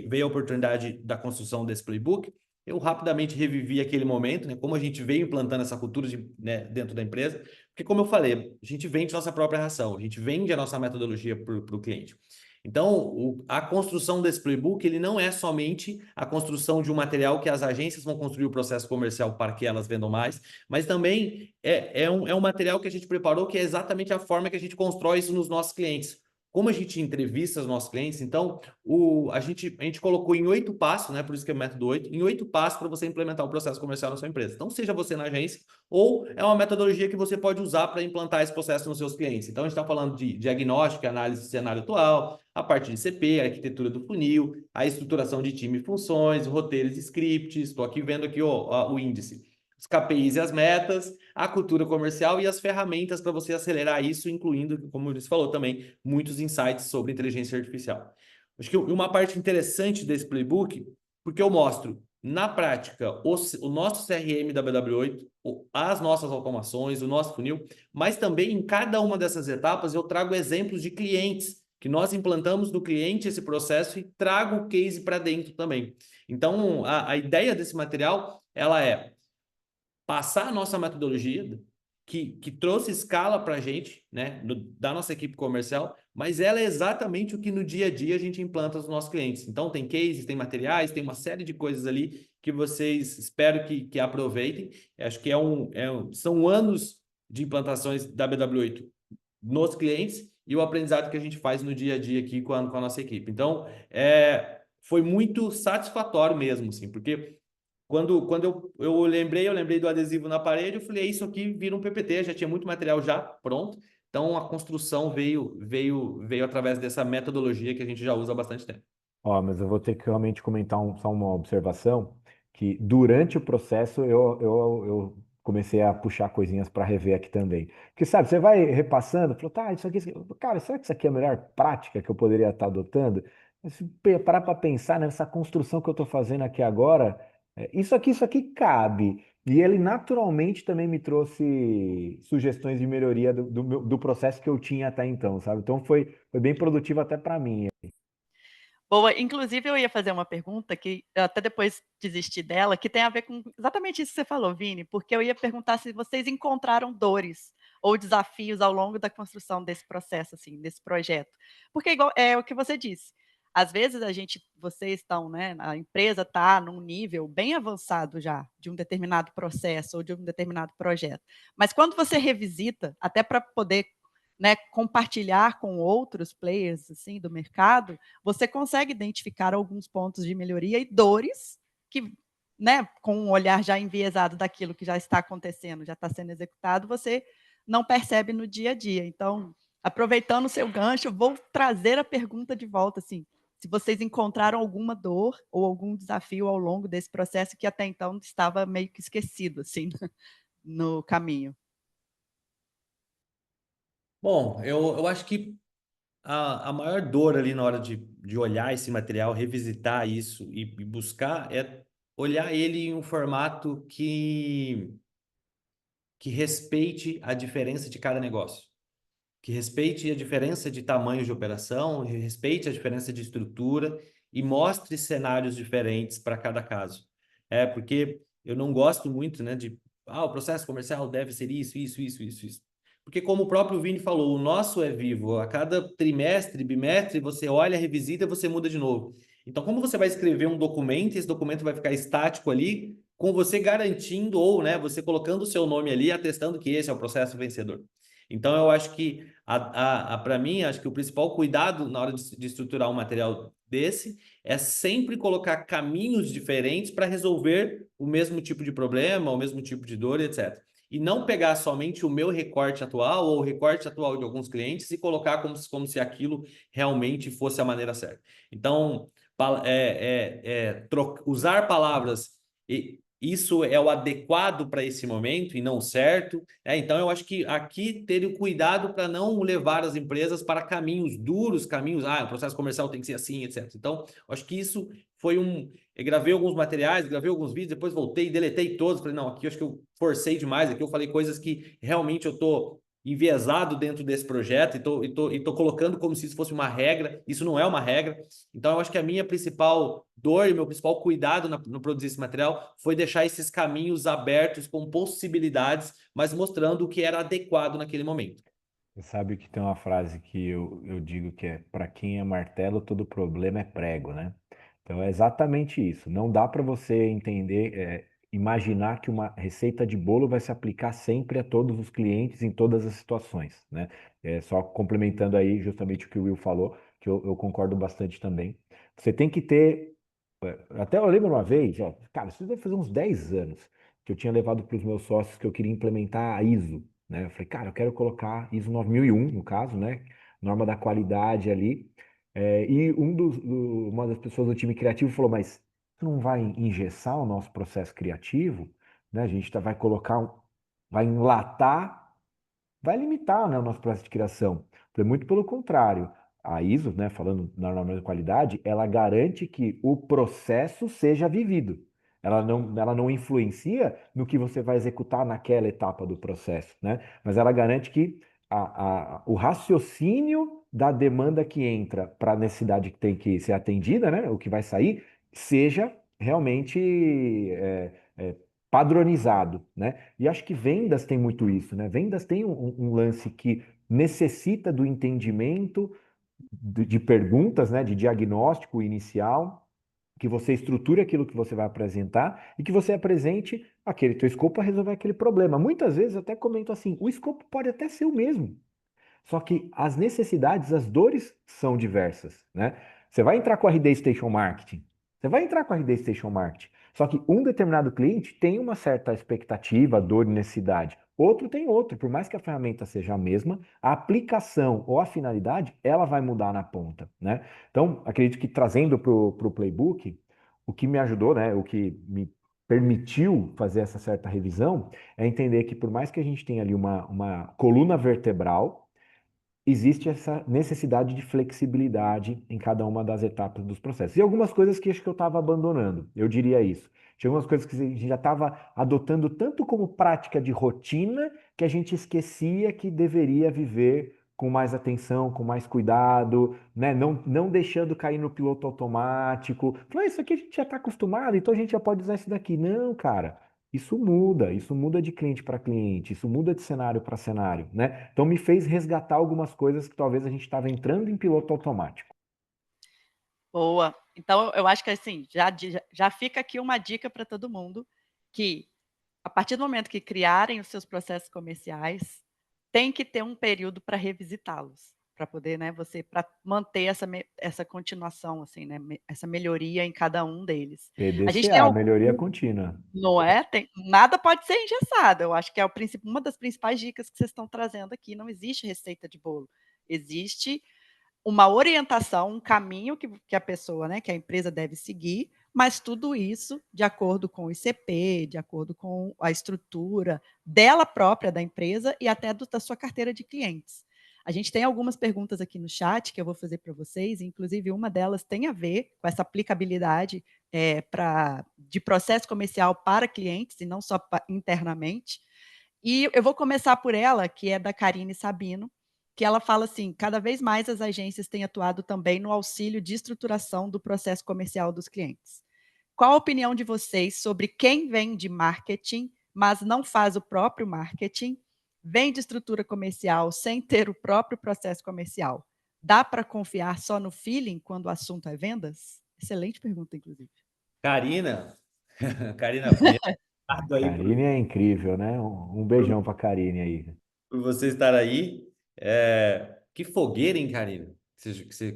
veio a oportunidade da construção desse playbook, eu rapidamente revivi aquele momento, né? Como a gente veio implantando essa cultura né, dentro da empresa, porque, como eu falei, a gente vende nossa própria ração, a gente vende a nossa metodologia para o cliente. Então, a construção desse playbook, ele não é somente a construção de um material que as agências vão construir o processo comercial para que elas vendam mais, mas também é um material que a gente preparou que é exatamente a forma que a gente constrói isso nos nossos clientes. Como a gente entrevista os nossos clientes, então a gente colocou em 8 passos, né? Por isso que é o método 8, em 8 passos para você implementar o processo comercial na sua empresa. Então, seja você na agência, ou é uma metodologia que você pode usar para implantar esse processo nos seus clientes. Então, a gente está falando de diagnóstico, análise do cenário atual, a parte de CP, a arquitetura do funil, a estruturação de time e funções, roteiros e scripts. Estou aqui vendo aqui o índice. Os KPIs e as metas, a cultura comercial e as ferramentas para você acelerar isso, incluindo, como você falou também, muitos insights sobre inteligência artificial. Acho que uma parte interessante desse playbook, porque eu mostro na prática o nosso CRM da BW8, as nossas automações, o nosso funil, mas também em cada uma dessas etapas eu trago exemplos de clientes que nós implantamos no cliente esse processo e trago o case para dentro também. Então, a ideia desse material, ela é passar a nossa metodologia, que trouxe escala para a gente, né, da nossa equipe comercial, mas ela é exatamente o que no dia a dia a gente implanta nos nossos clientes. Então, tem cases, tem materiais, tem uma série de coisas ali que vocês espero que aproveitem. Acho que são anos de implantações da BW8 nos clientes e o aprendizado que a gente faz no dia a dia aqui com a nossa equipe. Então, foi muito satisfatório mesmo, assim, porque quando eu lembrei do adesivo na parede, eu falei, isso aqui vira um PPT, já tinha muito material já pronto. Então, a construção veio através dessa metodologia que a gente já usa há bastante tempo. Ó, mas eu vou ter que realmente comentar só uma observação, que durante o processo eu comecei a puxar coisinhas para rever aqui também. Porque, sabe, você vai repassando, falou, tá, isso aqui, cara, será que isso aqui é a melhor prática que eu poderia estar adotando? Mas se parar para pensar nessa construção que eu estou fazendo aqui agora, isso aqui cabe. E ele naturalmente também me trouxe sugestões de melhoria do processo que eu tinha até então, sabe? Então foi bem produtivo até para mim. Boa, inclusive eu ia fazer uma pergunta que eu até depois desisti dela, que tem a ver com exatamente isso que você falou, Vini, porque eu ia perguntar se vocês encontraram dores ou desafios ao longo da construção desse processo, assim, desse projeto. Porque igual é o que você disse, às vezes vocês estão, né, a empresa está num nível bem avançado já de um determinado processo ou de um determinado projeto. Mas quando você revisita, até para poder, né, compartilhar com outros players assim do mercado, você consegue identificar alguns pontos de melhoria e dores que, né, com um olhar já enviesado daquilo que já está acontecendo, já está sendo executado, você não percebe no dia a dia. Então, aproveitando o seu gancho, vou trazer a pergunta de volta, assim, se vocês encontraram alguma dor ou algum desafio ao longo desse processo que até então estava meio que esquecido, assim, no caminho. Bom, eu acho que a maior dor ali na hora de olhar esse material, revisitar isso e buscar é olhar ele em um formato que respeite a diferença de cada negócio, que respeite a diferença de tamanho de operação, respeite a diferença de estrutura e mostre cenários diferentes para cada caso. Porque eu não gosto muito, né, o processo comercial deve ser isso, isso, isso, isso, isso. Porque como o próprio Vini falou, o nosso é vivo. A cada trimestre, bimestre, você olha, revisita, você muda de novo. Então, como você vai escrever um documento, esse documento vai ficar estático ali, com você garantindo ou, né, você colocando o seu nome ali, atestando que esse é o processo vencedor. Então, eu acho que, para mim, acho que o principal cuidado na hora de estruturar um material desse é sempre colocar caminhos diferentes para resolver o mesmo tipo de problema, o mesmo tipo de dor, etc. E não pegar somente o meu recorte atual ou o recorte atual de alguns clientes e colocar como se aquilo realmente fosse a maneira certa. Então, usar palavras, isso é o adequado para esse momento e não o certo. Então, eu acho que aqui ter o cuidado para não levar as empresas para caminhos duros, caminhos, o processo comercial tem que ser assim, etc. Então, eu acho que isso foi eu gravei alguns materiais, gravei alguns vídeos, depois voltei e deletei todos. Falei, não, aqui eu acho que eu forcei demais, aqui eu falei coisas que realmente eu estou enviesado dentro desse projeto e tô colocando como se isso fosse uma regra. Isso não é uma regra. Então, eu acho que a minha principal dor e meu principal cuidado no produzir esse material foi deixar esses caminhos abertos com possibilidades, mas mostrando o que era adequado naquele momento. Você sabe que tem uma frase que eu digo que é: para quem é martelo, todo problema é prego, né? Então é exatamente isso. Não dá para você entender, imaginar que uma receita de bolo vai se aplicar sempre a todos os clientes em todas as situações, né? Só complementando aí justamente o que o Will falou, que eu concordo bastante também. Você tem que ter. Até eu lembro uma vez, ó, cara, isso deve fazer uns 10 anos, que eu tinha levado para os meus sócios que eu queria implementar a ISO, né? Eu falei, cara, eu quero colocar ISO 9001, no caso, né? Norma da qualidade ali. E uma das pessoas do time criativo falou, mas tu não vai engessar o nosso processo criativo, né? A gente vai colocar, vai enlatar, vai limitar, né, o nosso processo de criação. Foi muito pelo contrário. A ISO, né, falando na norma de qualidade, ela garante que o processo seja vivido. Ela não influencia no que você vai executar naquela etapa do processo, né? Mas ela garante que o raciocínio da demanda que entra para a necessidade que tem que ser atendida, né, o que vai sair, seja realmente padronizado, né? E acho que vendas tem muito isso, né? Vendas tem um lance que necessita do entendimento de perguntas, né? De diagnóstico inicial, que você estruture aquilo que você vai apresentar e que você apresente aquele teu escopo para resolver aquele problema. Muitas vezes eu até comento assim, o escopo pode até ser o mesmo, só que as necessidades, as dores são diversas, né? Você vai entrar com a RD Station Marketing, você vai entrar com a RD Station Marketing, só que um determinado cliente tem uma certa expectativa, dor e necessidade. Outro tem outro, por mais que a ferramenta seja a mesma, a aplicação ou a finalidade, ela vai mudar na ponta, né? Então, acredito que trazendo para o playbook, o que me ajudou, né? O que me permitiu fazer essa certa revisão é entender que por mais que a gente tenha ali uma coluna vertebral, existe essa necessidade de flexibilidade em cada uma das etapas dos processos. E algumas coisas que acho que eu estava abandonando, eu diria isso. Tinha algumas coisas que a gente já estava adotando tanto como prática de rotina, que a gente esquecia que deveria viver com mais atenção, com mais cuidado, né? Não deixando cair no piloto automático. Falei, isso aqui a gente já está acostumado, então a gente já pode usar isso daqui. Não, cara. Isso muda de cliente para cliente, isso muda de cenário para cenário, né? Então me fez resgatar algumas coisas que talvez a gente estava entrando em piloto automático. Boa. Então, eu acho que assim, já fica aqui uma dica para todo mundo, que a partir do momento que criarem os seus processos comerciais, tem que ter um período para revisitá-los, para poder, né, para manter essa continuação, assim, né, essa melhoria em cada um deles. A gente tem PDCA, melhoria contínua. não é? Nada pode ser engessado. Eu acho que é uma das principais dicas que vocês estão trazendo aqui. Não existe receita de bolo. Existe uma orientação, um caminho que a pessoa, né, que a empresa deve seguir, mas tudo isso de acordo com o ICP, de acordo com a estrutura dela própria, da empresa e até da sua carteira de clientes. A gente tem algumas perguntas aqui no chat que eu vou fazer para vocês, inclusive uma delas tem a ver com essa aplicabilidade de processo comercial para clientes e não só internamente. E eu vou começar por ela, que é da Karine Sabino, que ela fala assim: cada vez mais as agências têm atuado também no auxílio de estruturação do processo comercial dos clientes. Qual a opinião de vocês sobre quem vende marketing, mas não faz o próprio marketing, vende estrutura comercial sem ter o próprio processo comercial? Dá para confiar só no feeling quando o assunto é vendas? Excelente pergunta, inclusive. Karina, Karina, primeiro, A Karine é incrível, né? Um beijão para a Karine aí. por você estar aí. Que fogueira, hein, Karina?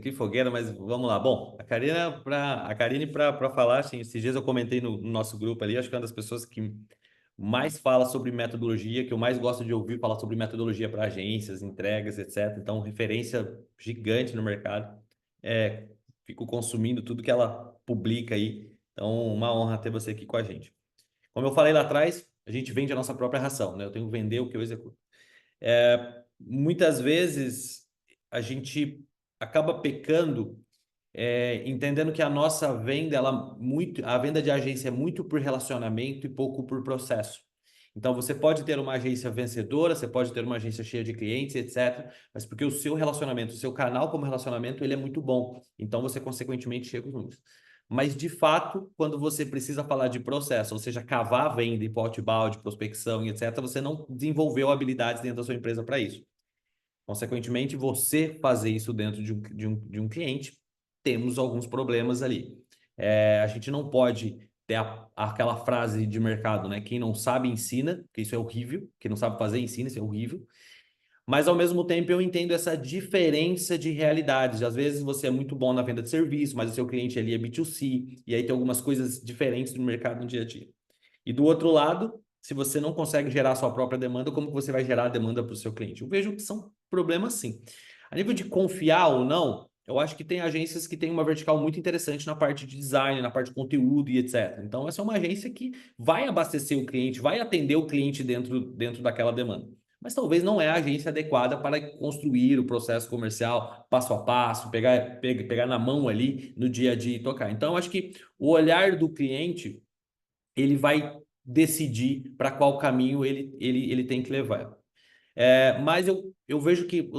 Que fogueira, mas vamos lá. Bom, a Karine, para falar, assim, esses dias eu comentei no nosso grupo ali, acho que é uma das pessoas que mais fala sobre metodologia, que eu mais gosto de ouvir falar sobre metodologia para agências, entregas, etc. Então, referência gigante no mercado. É, Fico consumindo tudo que ela publica aí. Então, uma honra ter você aqui com a gente. Como eu falei lá atrás, a gente vende a nossa própria ração, né? Eu tenho que vender o que eu executo. Muitas vezes a gente acaba pecando, entendendo que a nossa venda, a venda de agência é muito por relacionamento e pouco por processo. Então, você pode ter uma agência vencedora, você pode ter uma agência cheia de clientes, etc. Mas porque o seu relacionamento, o seu canal como relacionamento, ele é muito bom. Então, você, consequentemente, chega os números. Mas, de fato, quando você precisa falar de processo, ou seja, cavar a venda, ir para outbound, prospecção e etc., você não desenvolveu habilidades dentro da sua empresa para isso. Consequentemente, você fazer isso dentro de um cliente, temos alguns problemas ali. A gente não pode ter aquela frase de mercado, né? Quem não sabe, ensina, que isso é horrível. Quem não sabe fazer, ensina, isso é horrível. Mas, ao mesmo tempo, eu entendo essa diferença de realidades. Às vezes, você é muito bom na venda de serviço, mas o seu cliente ali é B2C, e aí tem algumas coisas diferentes no mercado no dia a dia. E do outro lado, se você não consegue gerar a sua própria demanda, como que você vai gerar a demanda para o seu cliente? Eu vejo que são problemas sim. A nível de confiar ou não, eu acho que tem agências que têm uma vertical muito interessante na parte de design, na parte de conteúdo e etc. Então, essa é uma agência que vai abastecer o cliente, vai atender o cliente dentro daquela demanda. Mas talvez não é a agência adequada para construir o processo comercial passo a passo, pegar na mão ali no dia a dia e tocar. Então, eu acho que o olhar do cliente ele vai decidir para qual caminho ele tem que levar. Mas eu vejo que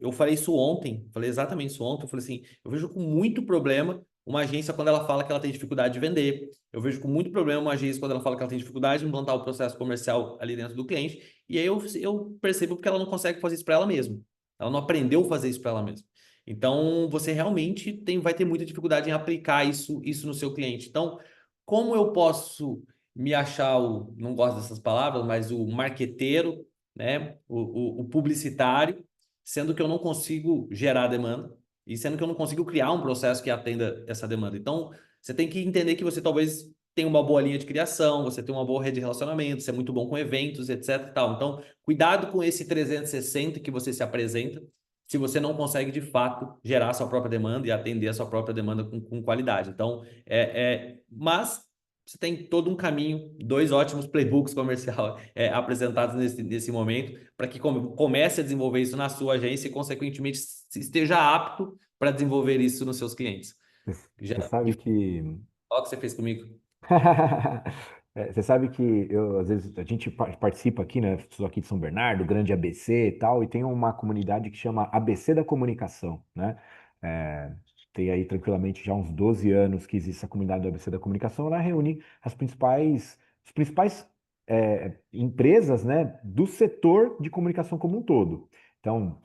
eu falei isso ontem, falei exatamente isso ontem, eu falei assim, eu vejo com muito problema uma agência quando ela fala que ela tem dificuldade de vender, eu vejo com muito problema uma agência quando ela fala que ela tem dificuldade de implantar o processo comercial ali dentro do cliente, e aí eu percebo porque ela não consegue fazer isso para ela mesma, ela não aprendeu a fazer isso para ela mesma. Então, você realmente vai ter muita dificuldade em aplicar isso no seu cliente. Então, como eu posso me achar não gosto dessas palavras, mas o marqueteiro, né? O publicitário, sendo que eu não consigo gerar demanda e sendo que eu não consigo criar um processo que atenda essa demanda. Então, você tem que entender que você talvez tenha uma boa linha de criação, você tem uma boa rede de relacionamento, você é muito bom com eventos, etc. e tal. Então, cuidado com esse 360 que você se apresenta, se você não consegue, de fato, gerar a sua própria demanda e atender a sua própria demanda com qualidade. Então, mas você tem todo um caminho, dois ótimos playbooks comercial apresentados nesse momento, para que comece a desenvolver isso na sua agência e, consequentemente, esteja apto para desenvolver isso nos seus clientes. Você sabe que Olha o que você fez comigo. Você sabe que às vezes a gente participa aqui, né? Sou aqui de São Bernardo, grande ABC e tal, e tem uma comunidade que chama ABC da Comunicação, né? É, Tem aí tranquilamente já uns 12 anos que existe essa comunidade do ABC da Comunicação. Ela reúne as principais empresas, né, do setor de comunicação como um todo. Então,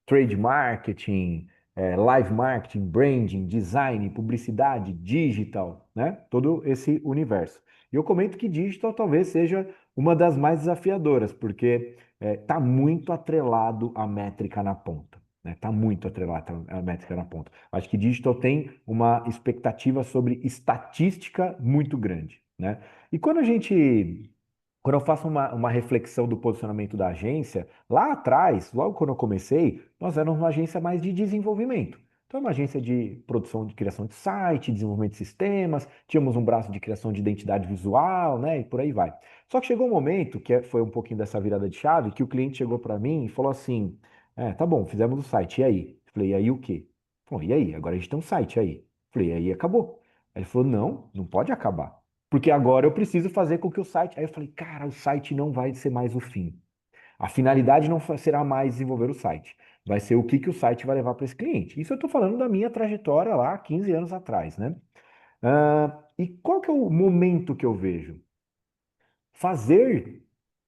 trade marketing, live marketing, branding, design, publicidade, digital, né? Todo esse universo. E eu comento que digital talvez seja uma das mais desafiadoras, porque está muito atrelado à métrica na ponta. Está muito atrelado à métrica na ponta. Acho que digital tem uma expectativa sobre estatística muito grande, né? E quando eu faço uma reflexão do posicionamento da agência, lá atrás, logo quando eu comecei, nós éramos uma agência mais de desenvolvimento. Então, uma agência de produção de criação de site, desenvolvimento de sistemas, tínhamos um braço de criação de identidade visual, né, e por aí vai. Só que chegou um momento, foi um pouquinho dessa virada de chave, que o cliente chegou para mim e falou assim: tá bom, fizemos o site, e aí? Falei: e aí o quê? Falou: e aí? Agora a gente tem um site, e aí? Falei: e aí acabou. Aí ele falou: não, não pode acabar. Porque agora eu preciso fazer com que o site. Aí eu falei, cara, o site não vai ser mais o fim. A finalidade não será mais desenvolver o site. Vai ser o que o site vai levar para esse cliente. Isso eu estou falando da minha trajetória lá 15 anos atrás, né? E qual que é o momento que eu vejo? Fazer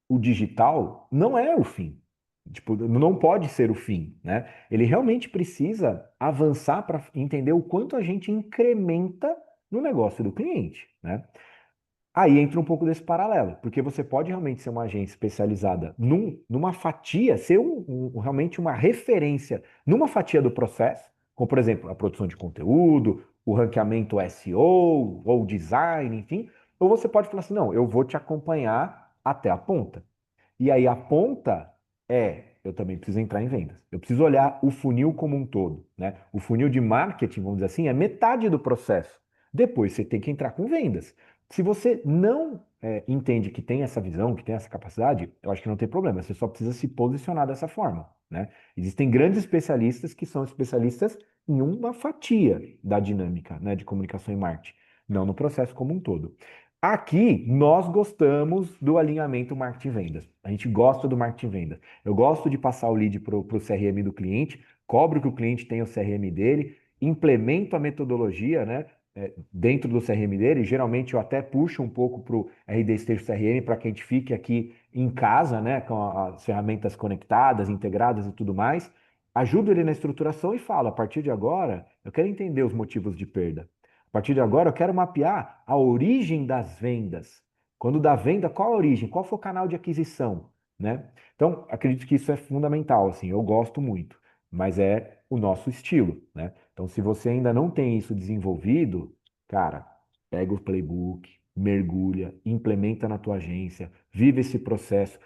o digital não é o fim. Tipo, não pode ser o fim, né? Ele realmente precisa avançar para entender o quanto a gente incrementa no negócio do cliente, né? Aí entra um pouco desse paralelo, porque você pode realmente ser uma agência especializada numa fatia, ser realmente uma referência numa fatia do processo, como por exemplo a produção de conteúdo, o ranqueamento SEO ou design, enfim. Ou você pode falar assim, não, eu vou te acompanhar até a ponta. E aí a ponta eu também preciso entrar em vendas. Eu preciso olhar o funil como um todo, né? O funil de marketing, vamos dizer assim, é metade do processo. Depois você tem que entrar com vendas. Se você não entende que tem essa visão, que tem essa capacidade, eu acho que não tem problema. Você só precisa se posicionar dessa forma, né? Existem grandes especialistas que são especialistas em uma fatia da dinâmica, né, de comunicação e marketing, não no processo como um todo. Aqui, nós gostamos do alinhamento marketing e vendas. A gente gosta do marketing e vendas. Eu gosto de passar o lead para o CRM do cliente, cobro que o cliente tenha o CRM dele, implemento a metodologia, né, dentro do CRM dele. Geralmente eu até puxo um pouco para o RD Stage CRM para que a gente fique aqui em casa, né, com as ferramentas conectadas, integradas e tudo mais. Ajudo ele na estruturação e falo, a partir de agora, eu quero entender os motivos de perda. A partir de agora, eu quero mapear a origem das vendas. Quando dá venda, qual a origem? Qual foi o canal de aquisição, né? Então, acredito que isso é fundamental, assim, eu gosto muito, mas é o nosso estilo, né? Então, se você ainda não tem isso desenvolvido, cara, pega o playbook, mergulha, implementa na tua agência, vive esse processo.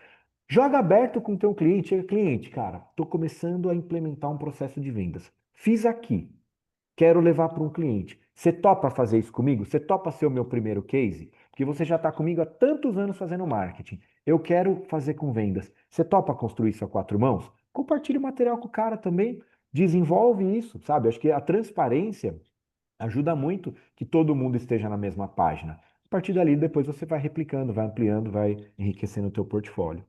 Joga aberto com o teu cliente. Chega, cliente, cara, estou começando a implementar um processo de vendas. Fiz aqui. Quero levar para um cliente. Você topa fazer isso comigo? Você topa ser o meu primeiro case? Porque você já está comigo há tantos anos fazendo marketing. Eu quero fazer com vendas. Você topa construir isso a quatro mãos? Compartilhe o material com o cara também. Desenvolve isso, sabe? Acho que a transparência ajuda muito que todo mundo esteja na mesma página. A partir dali, depois você vai replicando, vai ampliando, vai enriquecendo o teu portfólio.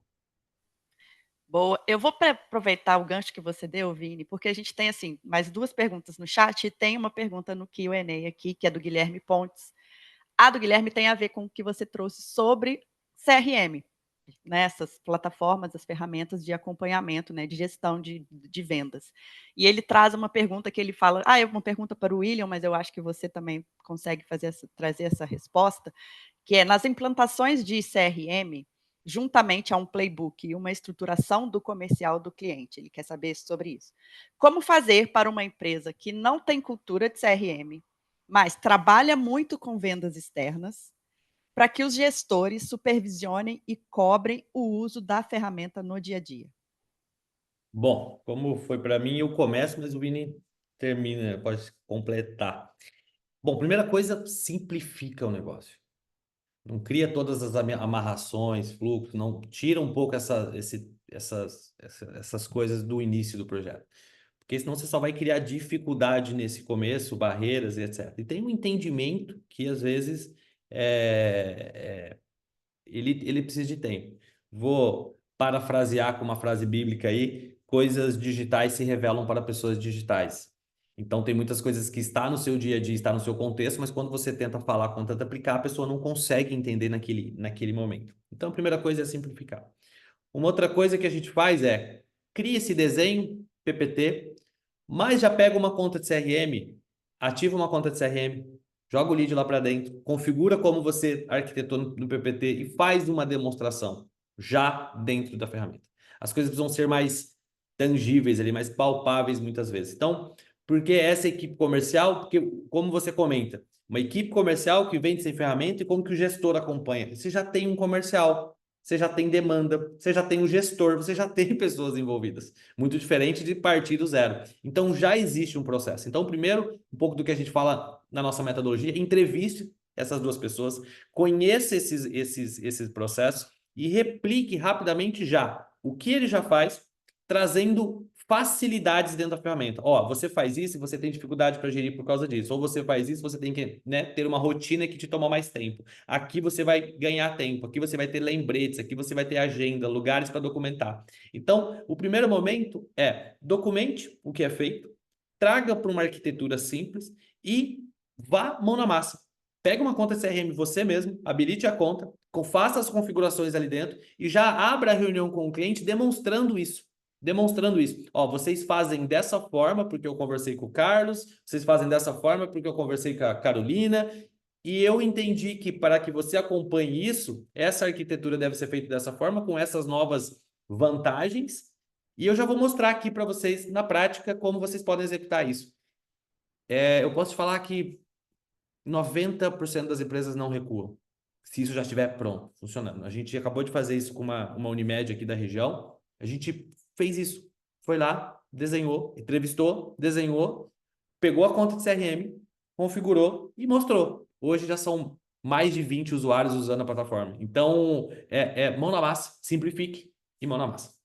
Boa. Eu vou aproveitar o gancho que você deu, Vini, porque a gente tem assim mais duas perguntas no chat e tem uma pergunta no Q&A aqui, que é do Guilherme Pontes. A do Guilherme tem a ver com o que você trouxe sobre CRM, né, essas plataformas, as ferramentas de acompanhamento, né, de gestão de vendas. E ele traz uma pergunta que ele fala, é uma pergunta para o William, mas eu acho que você também consegue trazer essa resposta, que é nas implantações de CRM, juntamente a um playbook e uma estruturação do comercial do cliente. Ele quer saber sobre isso. Como fazer para uma empresa que não tem cultura de CRM, mas trabalha muito com vendas externas, para que os gestores supervisionem e cobrem o uso da ferramenta no dia a dia? Bom, como foi para mim, eu começo, mas o Vini termina, pode completar. Bom, primeira coisa, simplifica o negócio. Não cria todas as amarrações, fluxos, não tira um pouco essas coisas do início do projeto. Porque senão você só vai criar dificuldade nesse começo, barreiras e etc. E tem um entendimento que às vezes ele precisa de tempo. Vou parafrasear com uma frase bíblica aí: coisas digitais se revelam para pessoas digitais. Então, tem muitas coisas que está no seu dia a dia, está no seu contexto, mas quando você tenta falar, quando tenta aplicar, a pessoa não consegue entender naquele momento. Então, a primeira coisa é simplificar. Uma outra coisa que a gente faz é cria esse desenho, PPT, mas já pega uma conta de CRM, ativa uma conta de CRM, joga o lead lá para dentro, configura como você arquitetou no PPT e faz uma demonstração já dentro da ferramenta. As coisas precisam ser mais tangíveis ali, mais palpáveis muitas vezes. Então, por que essa equipe comercial? Porque, como você comenta, uma equipe comercial que vende sem ferramenta e como que o gestor acompanha? Você já tem um comercial, você já tem demanda, você já tem um gestor, você já tem pessoas envolvidas. Muito diferente de partir do zero. Então, já existe um processo. Então, primeiro, um pouco do que a gente fala na nossa metodologia, entreviste essas duas pessoas, conheça esses processos e replique rapidamente já o que ele já faz, trazendo facilidades dentro da ferramenta. Ó, você faz isso e você tem dificuldade para gerir por causa disso. Ou você faz isso, você tem que, né, ter uma rotina que te toma mais tempo. Aqui você vai ganhar tempo, aqui você vai ter lembretes, aqui você vai ter agenda, lugares para documentar. Então, o primeiro momento é documente o que é feito, traga para uma arquitetura simples e vá mão na massa. Pega uma conta CRM você mesmo, habilite a conta, faça as configurações ali dentro e já abra a reunião com o cliente demonstrando isso. Ó, vocês fazem dessa forma porque eu conversei com o Carlos, vocês fazem dessa forma porque eu conversei com a Carolina, E eu entendi que para que você acompanhe isso, essa arquitetura deve ser feita dessa forma, com essas novas vantagens. E eu já vou mostrar aqui para vocês, na prática, como vocês podem executar isso. Eu posso te falar que 90% das empresas não recuam, se isso já estiver pronto, funcionando. A gente acabou de fazer isso com uma Unimed aqui da região. A gente fez isso. Foi lá, desenhou, entrevistou, desenhou, pegou a conta de CRM, configurou e mostrou. Hoje já são mais de 20 usuários usando a plataforma. Então, mão na massa, simplifique e mão na massa.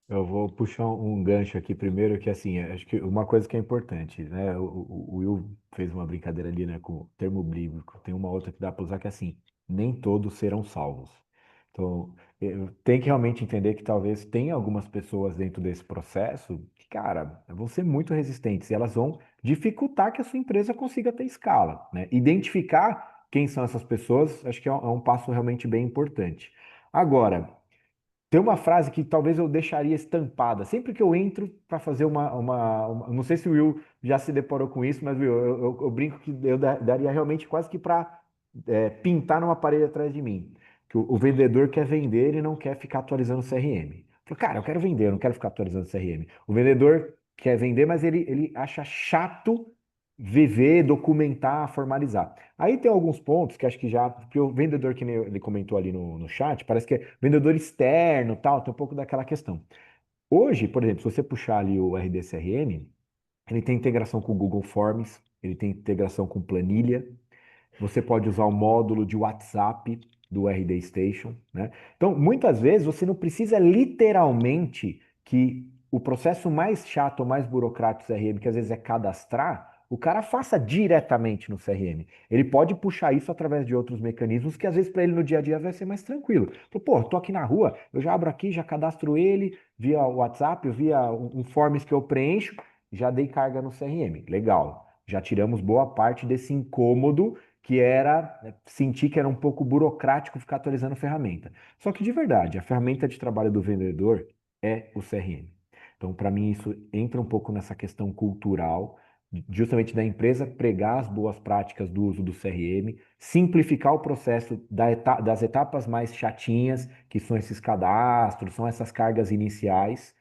Eu vou puxar um gancho aqui primeiro, que assim, acho que uma coisa que é importante, né? O Will fez uma brincadeira ali, né, com o termo bíblico. Tem uma outra que dá para usar que é assim, nem todos serão salvos. Então, tem que realmente entender que talvez tenha algumas pessoas dentro desse processo que, cara, vão ser muito resistentes e elas vão dificultar que a sua empresa consiga ter escala, né? Identificar quem são essas pessoas, acho que é um passo realmente bem importante. Agora, tem uma frase que talvez eu deixaria estampada. Sempre que eu entro para fazer Não sei se o Will já se deparou com isso, mas Will, eu brinco que eu daria realmente quase que para pintar numa parede atrás de mim. Que o vendedor quer vender e não quer ficar atualizando o CRM. Falei, cara, eu quero vender, eu não quero ficar atualizando o CRM. O vendedor quer vender, mas ele acha chato viver, documentar, formalizar. Aí tem alguns pontos que acho que já, porque o vendedor que nem ele comentou ali no chat, parece que é vendedor externo, tal, tem um pouco daquela questão. Hoje, por exemplo, se você puxar ali o RDCRM, ele tem integração com o Google Forms, ele tem integração com planilha, você pode usar o módulo de WhatsApp do RD Station, né? Então, muitas vezes você não precisa literalmente que o processo mais chato ou mais burocrático do CRM, que às vezes é cadastrar, o cara faça diretamente no CRM. Ele pode puxar isso através de outros mecanismos que às vezes para ele no dia a dia vai ser mais tranquilo. Pô, tô aqui na rua, eu já abro aqui, já cadastro ele via WhatsApp, via um forms que eu preencho, já dei carga no CRM. Legal. Já tiramos boa parte desse incômodo que era sentir que era um pouco burocrático ficar atualizando a ferramenta. Só que de verdade, a ferramenta de trabalho do vendedor é o CRM. Então, para mim, isso entra um pouco nessa questão cultural, justamente da empresa pregar as boas práticas do uso do CRM, simplificar o processo das etapas mais chatinhas, que são esses cadastros, são essas cargas iniciais,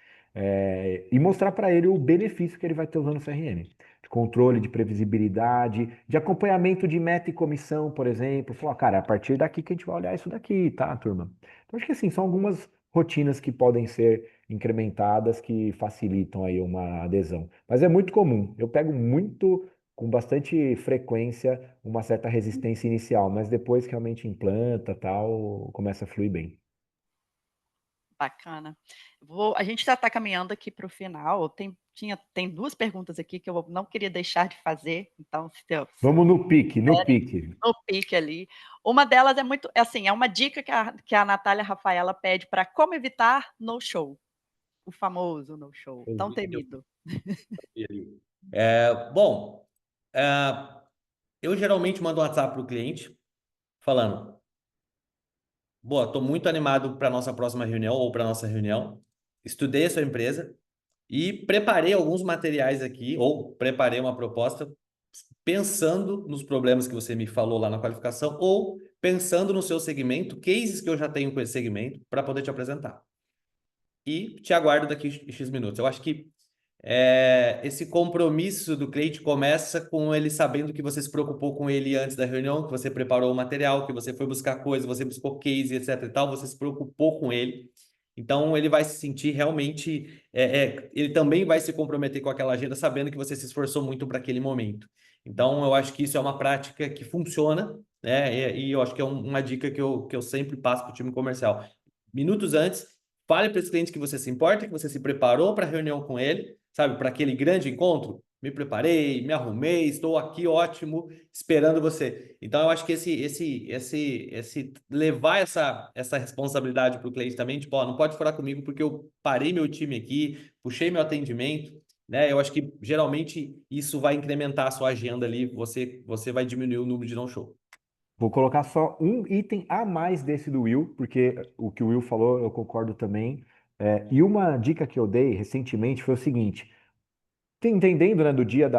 e mostrar para ele o benefício que ele vai ter usando o CRM de controle, de previsibilidade, de acompanhamento de meta e comissão, por exemplo. Falar, cara, é a partir daqui que a gente vai olhar isso daqui, tá, turma? Então, acho que assim, são algumas rotinas que podem ser incrementadas que facilitam aí uma adesão. Mas é muito comum. Eu pego muito, com bastante frequência, uma certa resistência inicial, mas depois que realmente implanta, tal, começa a fluir bem. Bacana. A gente já está caminhando aqui para o final. Tem duas perguntas aqui que eu não queria deixar de fazer. Então, Vamos no pique, no pique. no pique ali. Uma delas é muito, assim, é uma dica que a Natália Rafaela pede para como evitar no-show. O famoso no-show, tão temido. Bom, eu geralmente mando um WhatsApp para o cliente falando: boa, estou muito animado para a nossa próxima reunião ou para a nossa reunião. Estudei a sua empresa e preparei alguns materiais aqui, ou preparei uma proposta pensando nos problemas que você me falou lá na qualificação, ou pensando no seu segmento, cases que eu já tenho com esse segmento, para poder te apresentar. E te aguardo daqui a X minutos. Eu acho que esse compromisso do cliente começa com ele sabendo que você se preocupou com ele antes da reunião, que você preparou o material, que você foi buscar coisas, você buscou case, etc e tal, você se preocupou com ele. Então, ele vai se sentir realmente... ele também vai se comprometer com aquela agenda, sabendo que você se esforçou muito para aquele momento. Então, eu acho que isso é uma prática que funciona, né? E eu acho que é uma dica que eu sempre passo para o time comercial. Minutos antes, fale para esse cliente que você se importa, que você se preparou para a reunião com ele, sabe, para aquele grande encontro. Me preparei, me arrumei, estou aqui ótimo, esperando você. Então, eu acho que esse levar essa responsabilidade para o cliente também, tipo, ó, não pode furar comigo porque eu parei meu time aqui, puxei meu atendimento, né? Eu acho que geralmente isso vai incrementar a sua agenda ali, você vai diminuir o número de não-show. Vou colocar só um item a mais desse do Will, porque o que o Will falou eu concordo também. E uma dica que eu dei recentemente foi o seguinte: entendendo, né, do dia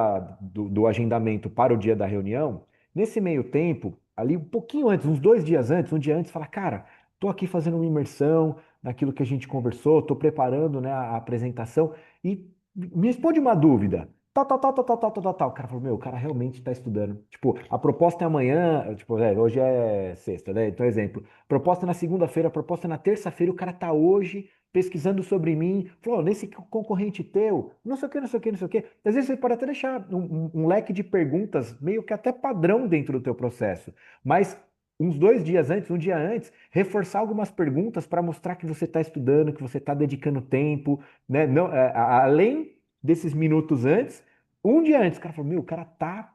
do agendamento para o dia da reunião, Nesse meio tempo, ali um pouquinho antes, uns 2 dias antes, um dia antes, fala, cara, tô aqui fazendo uma imersão naquilo que a gente conversou, tô preparando, né, a apresentação e me responde uma dúvida. Tal, tal, tal, tal, tal, tal, tal, tal, tal. O cara falou, meu, o cara realmente está estudando. Tipo, a proposta é amanhã, tipo, hoje é sexta, né? Então, exemplo, proposta é na segunda-feira, proposta é na terça-feira, o cara tá hoje pesquisando sobre mim, falou, nesse concorrente teu, não sei o que, não sei o que, não sei o que. Às vezes você pode até deixar um leque de perguntas meio que até padrão dentro do teu processo, mas uns 2 dias antes, um dia antes, reforçar algumas perguntas para mostrar que você está estudando, que você está dedicando tempo, né? Não, além desses minutos antes, um dia antes, o cara falou, meu, o cara tá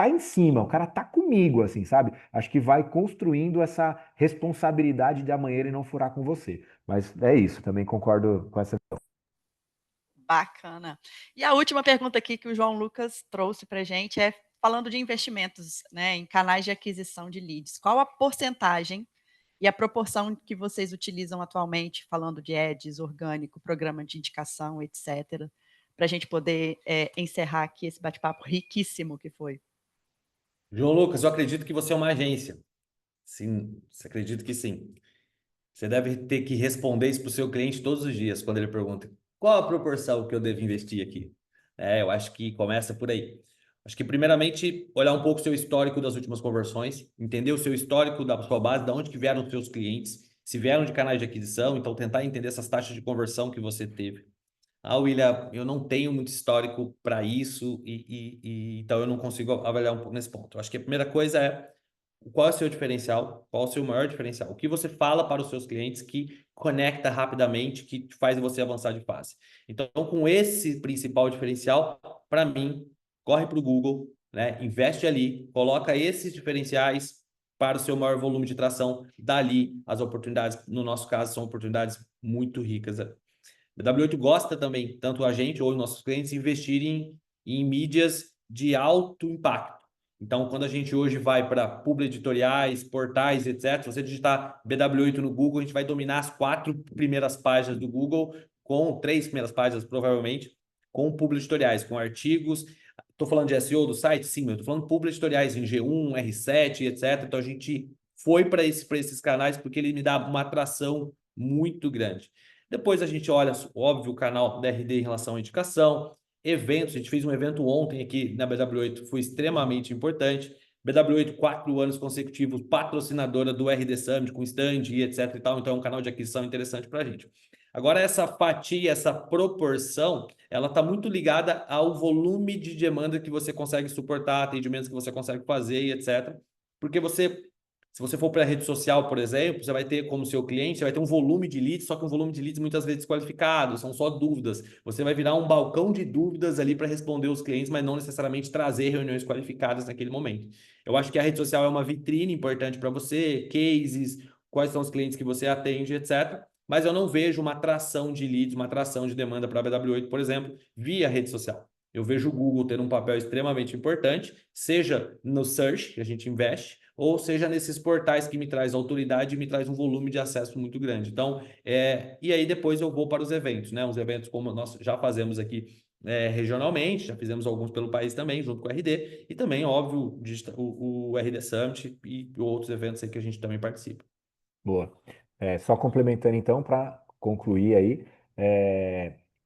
em cima, o cara tá comigo, assim, sabe? Acho que vai construindo essa responsabilidade de amanhã ele não furar com você. Mas é isso, também concordo com essa. Bacana. E a última pergunta aqui que o João Lucas trouxe para a gente é falando de investimentos, né, em canais de aquisição de leads. Qual a porcentagem e a proporção que vocês utilizam atualmente, falando de ads, orgânico, programa de indicação, etc., para a gente poder encerrar aqui esse bate-papo riquíssimo que foi. João Lucas, eu acredito que você é uma agência. Sim, você acredita que sim. Você deve ter que responder isso para o seu cliente todos os dias, quando ele pergunta qual a proporção que eu devo investir aqui. Eu acho que começa por aí. Acho que, primeiramente, olhar um pouco o seu histórico das últimas conversões, entender o seu histórico da sua base, de onde que vieram os seus clientes, se vieram de canais de aquisição, então tentar entender essas taxas de conversão que você teve. William, eu não tenho muito histórico para isso então eu não consigo avaliar um pouco nesse ponto. Acho que a primeira coisa é qual é o seu diferencial, qual é o seu maior diferencial, o que você fala para os seus clientes que conecta rapidamente, que faz você avançar de fase. Então, com esse principal diferencial, para mim, corre para o Google, né? Investe ali, coloca esses diferenciais para o seu maior volume de tração, dali as oportunidades, no nosso caso, são oportunidades muito ricas. A W8 gosta também, tanto a gente ou os nossos clientes, investirem em mídias de alto impacto. Então, quando a gente hoje vai para publi editoriais, portais, etc., se você digitar BW8 no Google, a gente vai dominar as 4 primeiras páginas do Google, com 3 primeiras páginas, provavelmente, com publi editoriais, com artigos. Estou falando de SEO do site? Sim, eu estou falando publi editoriais em G1, R7, etc. Então, a gente foi para esses canais porque ele me dá uma atração muito grande. Depois a gente olha, óbvio, o canal da RD em relação à indicação, eventos. A gente fez um evento ontem aqui na BW8, foi extremamente importante. BW8, 4 anos consecutivos, patrocinadora do RD Summit, com stand e etc e tal. Então é um canal de aquisição interessante para a gente. Agora, essa fatia, essa proporção, ela está muito ligada ao volume de demanda que você consegue suportar, atendimentos que você consegue fazer e etc. Porque se você for para a rede social, por exemplo, você vai ter como seu cliente, você vai ter um volume de leads, só que um volume de leads muitas vezes desqualificado, são só dúvidas. Você vai virar um balcão de dúvidas ali para responder os clientes, mas não necessariamente trazer reuniões qualificadas naquele momento. Eu acho que a rede social é uma vitrine importante para você, cases, quais são os clientes que você atende, etc. Mas eu não vejo uma atração de leads, uma atração de demanda para a BW8, por exemplo, via rede social. Eu vejo o Google ter um papel extremamente importante, seja no search, que a gente investe, ou seja nesses portais que me traz autoridade e me traz um volume de acesso muito grande. Então, e aí depois eu vou para os eventos, né? Os eventos como nós já fazemos aqui regionalmente, já fizemos alguns pelo país também, junto com o RD, e também, óbvio, o RD Summit e outros eventos aí que a gente também participa. Boa. Só complementando então, para concluir aí,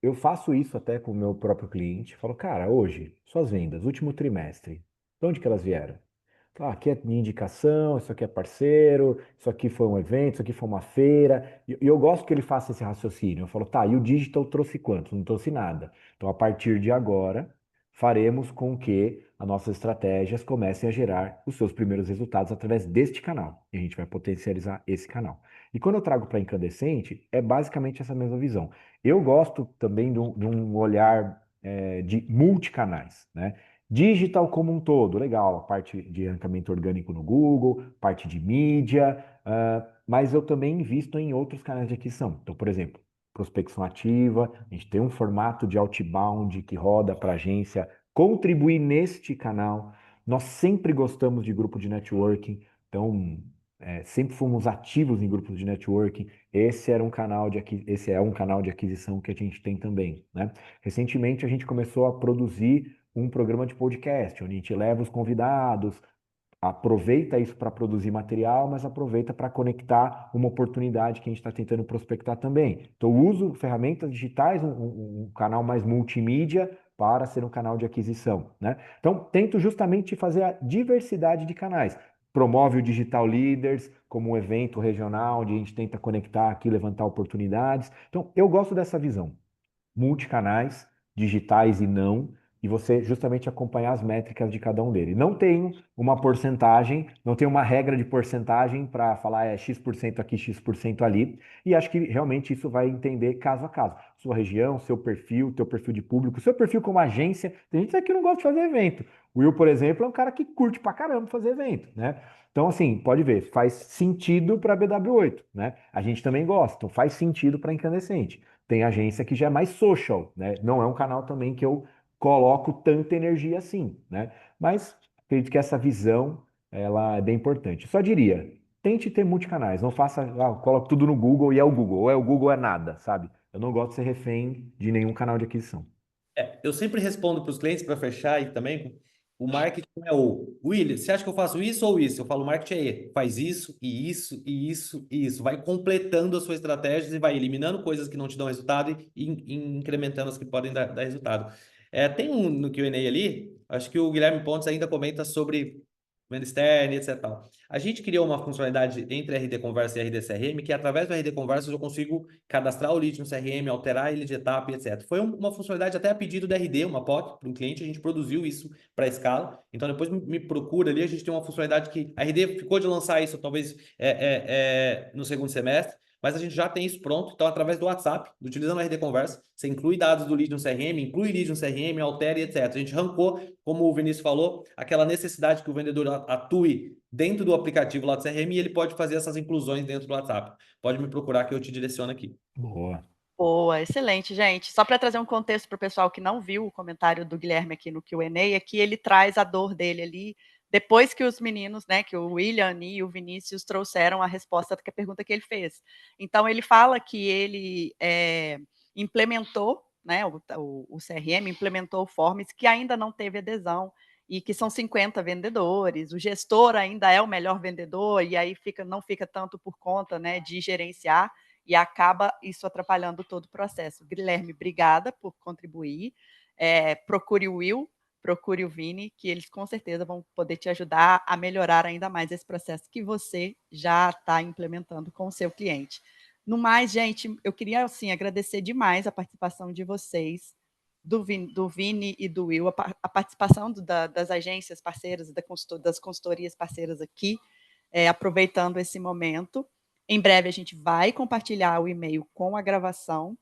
eu faço isso até com o meu próprio cliente. Falo, cara, hoje, suas vendas, último trimestre, de onde que elas vieram? Aqui é de indicação, isso aqui é parceiro, isso aqui foi um evento, isso aqui foi uma feira. E eu gosto que ele faça esse raciocínio. Eu falo, tá, e o digital trouxe quanto? Não trouxe nada. Então, a partir de agora, faremos com que as nossas estratégias comecem a gerar os seus primeiros resultados através deste canal. E a gente vai potencializar esse canal. E quando eu trago para Incandescente, é basicamente essa mesma visão. Eu gosto também de um olhar de multicanais, né? Digital como um todo, legal, a parte de ranqueamento orgânico no Google, parte de mídia, mas eu também invisto em outros canais de aquisição. Então, por exemplo, prospecção ativa, a gente tem um formato de outbound que roda para a agência contribuir neste canal. Nós sempre gostamos de grupo de networking, então sempre fomos ativos em grupos de networking. Esse é um canal de aquisição que a gente tem também, né? Recentemente a gente começou a produzir um programa de podcast, onde a gente leva os convidados, aproveita isso para produzir material, mas aproveita para conectar uma oportunidade que a gente está tentando prospectar também. Então, eu uso ferramentas digitais, um canal mais multimídia, para ser um canal de aquisição, né? Então, tento justamente fazer a diversidade de canais. Promove o Digital Leaders como um evento regional, onde a gente tenta conectar aqui, levantar oportunidades. Então, eu gosto dessa visão. Multicanais, digitais e não, e você justamente acompanhar as métricas de cada um deles. Não tenho uma porcentagem, não tenho uma regra de porcentagem para falar é X% aqui, X% ali, e acho que realmente isso vai entender caso a caso. Sua região, seu perfil, teu perfil de público, seu perfil como agência. Tem gente que não gosta de fazer evento. O Will, por exemplo, é um cara que curte pra caramba fazer evento, né? Então, assim, pode ver, faz sentido para BW8, né? A gente também gosta, então faz sentido para Incandescente. Tem agência que já é mais social, né? Não é um canal também que eu coloco tanta energia assim, né? Mas acredito que essa visão, ela é bem importante. Só diria, tente ter multicanais, não faça, coloque tudo no Google e é o Google, ou é o Google ou é nada, sabe? Eu não gosto de ser refém de nenhum canal de aquisição. Eu sempre respondo para os clientes para fechar e também o marketing é o William, você acha que eu faço isso ou isso? Eu falo, o marketing é E, faz isso e isso e isso e isso. Vai completando as suas estratégias e vai eliminando coisas que não te dão resultado e incrementando as que podem dar resultado. Tem um no Q&A ali, acho que o Guilherme Pontes ainda comenta sobre venda externa, etc. Tal. A gente criou uma funcionalidade entre RD Conversa e RD CRM, que através do RD Conversa eu consigo cadastrar o lead no CRM, alterar ele de etapa, etc. Foi uma funcionalidade até a pedido da RD, uma POC, para um cliente, a gente produziu isso para a escala. Então, depois me procura ali, a gente tem uma funcionalidade que a RD ficou de lançar isso, talvez, no segundo semestre, mas a gente já tem isso pronto. Então, através do WhatsApp, utilizando a RD Conversa, você inclui dados do lead no CRM, inclui lead no CRM, altera e etc. A gente rancou, como o Vinícius falou, aquela necessidade que o vendedor atue dentro do aplicativo lá do CRM e ele pode fazer essas inclusões dentro do WhatsApp. Pode me procurar que eu te direciono aqui. Boa. Boa, excelente, gente. Só para trazer um contexto para o pessoal que não viu o comentário do Guilherme aqui no Q&A, é que ele traz a dor dele ali, depois que os meninos, né, que o William e o Vinícius trouxeram a resposta da pergunta que ele fez. Então, ele fala que ele implementou, né, o CRM, implementou o Forms, que ainda não teve adesão, e que são 50 vendedores, o gestor ainda é o melhor vendedor, e aí não fica tanto por conta, né, de gerenciar, e acaba isso atrapalhando todo o processo. Guilherme, obrigada por contribuir. Procure o Will, procure o Vini, que eles com certeza vão poder te ajudar a melhorar ainda mais esse processo que você já está implementando com o seu cliente. No mais, gente, eu queria assim, agradecer demais a participação de vocês, do Vini e do Will, a participação das agências parceiras, das consultorias parceiras aqui, aproveitando esse momento. Em breve a gente vai compartilhar o e-mail com a gravação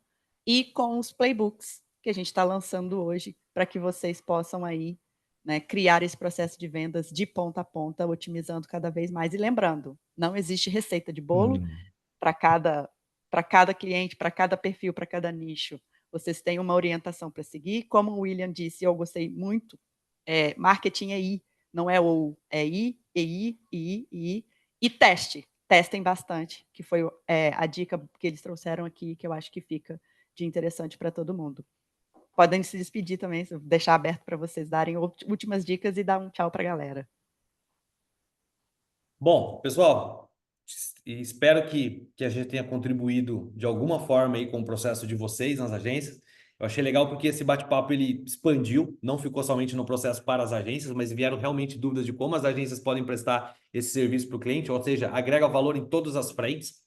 e com os playbooks que a gente está lançando hoje, para que vocês possam aí, né, criar esse processo de vendas de ponta a ponta, otimizando cada vez mais. E lembrando, não existe receita de bolo para cada cliente, para cada perfil, para cada nicho. Vocês têm uma orientação para seguir. Como o William disse, eu gostei muito, marketing é I, não é ou, é I, e teste. Testem bastante, que foi a dica que eles trouxeram aqui, que eu acho que fica de interessante para todo mundo. Podem se despedir também, deixar aberto para vocês darem últimas dicas e dar um tchau para a galera. Bom, pessoal, espero que a gente tenha contribuído de alguma forma aí com o processo de vocês nas agências. Eu achei legal porque esse bate-papo ele expandiu, não ficou somente no processo para as agências, mas vieram realmente dúvidas de como as agências podem prestar esse serviço para o cliente, ou seja, agrega valor em todas as frentes.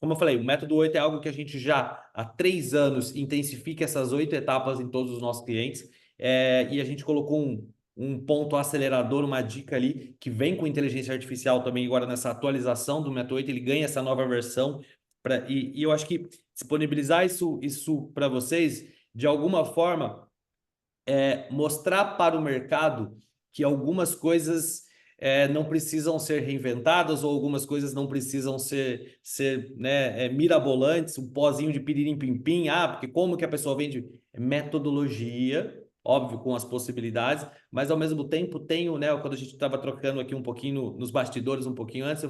Como eu falei, o método 8 é algo que a gente já há 3 anos intensifica essas 8 etapas em todos os nossos clientes, e a gente colocou um ponto acelerador, uma dica ali, que vem com inteligência artificial também agora nessa atualização do método 8, ele ganha essa nova versão, e eu acho que disponibilizar isso para vocês, de alguma forma, mostrar para o mercado que algumas coisas não precisam ser reinventadas ou algumas coisas não precisam ser né, mirabolantes, um pozinho de piririm-pim-pim, porque como que a pessoa vende metodologia, óbvio, com as possibilidades, mas ao mesmo tempo tenho, né, quando a gente estava trocando aqui um pouquinho nos bastidores, um pouquinho antes,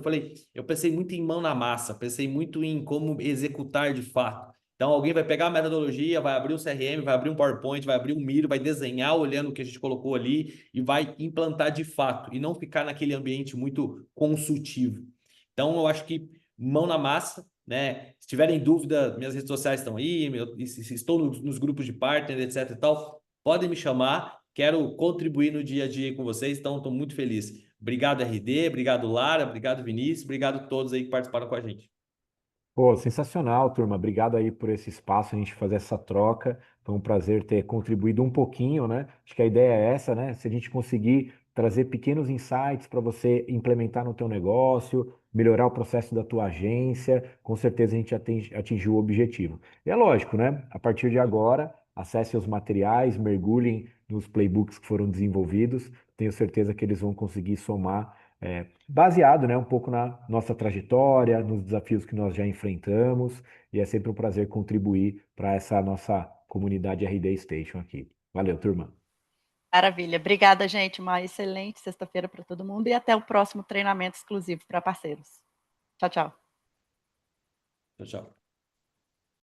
eu pensei muito em mão na massa, pensei muito em como executar de fato. Então, alguém vai pegar a metodologia, vai abrir o CRM, vai abrir um PowerPoint, vai abrir um Miro, vai desenhar olhando o que a gente colocou ali e vai implantar de fato, e não ficar naquele ambiente muito consultivo. Então, eu acho que mão na massa, né? Se tiverem dúvida, minhas redes sociais estão aí, estou nos grupos de partner, etc e tal, podem me chamar, quero contribuir no dia a dia com vocês, então estou muito feliz. Obrigado, RD, obrigado, Lara, obrigado, Vinícius, obrigado a todos aí que participaram com a gente. Pô, sensacional, turma. Obrigado aí por esse espaço, a gente fazer essa troca. Foi um prazer ter contribuído um pouquinho, né? Acho que a ideia é essa, né? Se a gente conseguir trazer pequenos insights para você implementar no teu negócio, melhorar o processo da tua agência, com certeza a gente atingiu o objetivo. E é lógico, né? A partir de agora, acessem os materiais, mergulhem nos playbooks que foram desenvolvidos. Tenho certeza que eles vão conseguir somar baseado, né, um pouco na nossa trajetória, nos desafios que nós já enfrentamos, e é sempre um prazer contribuir para essa nossa comunidade RD Station aqui. Valeu, turma. Maravilha. Obrigada, gente. Uma excelente sexta-feira para todo mundo e até o próximo treinamento exclusivo para parceiros. Tchau, tchau. Tchau, tchau.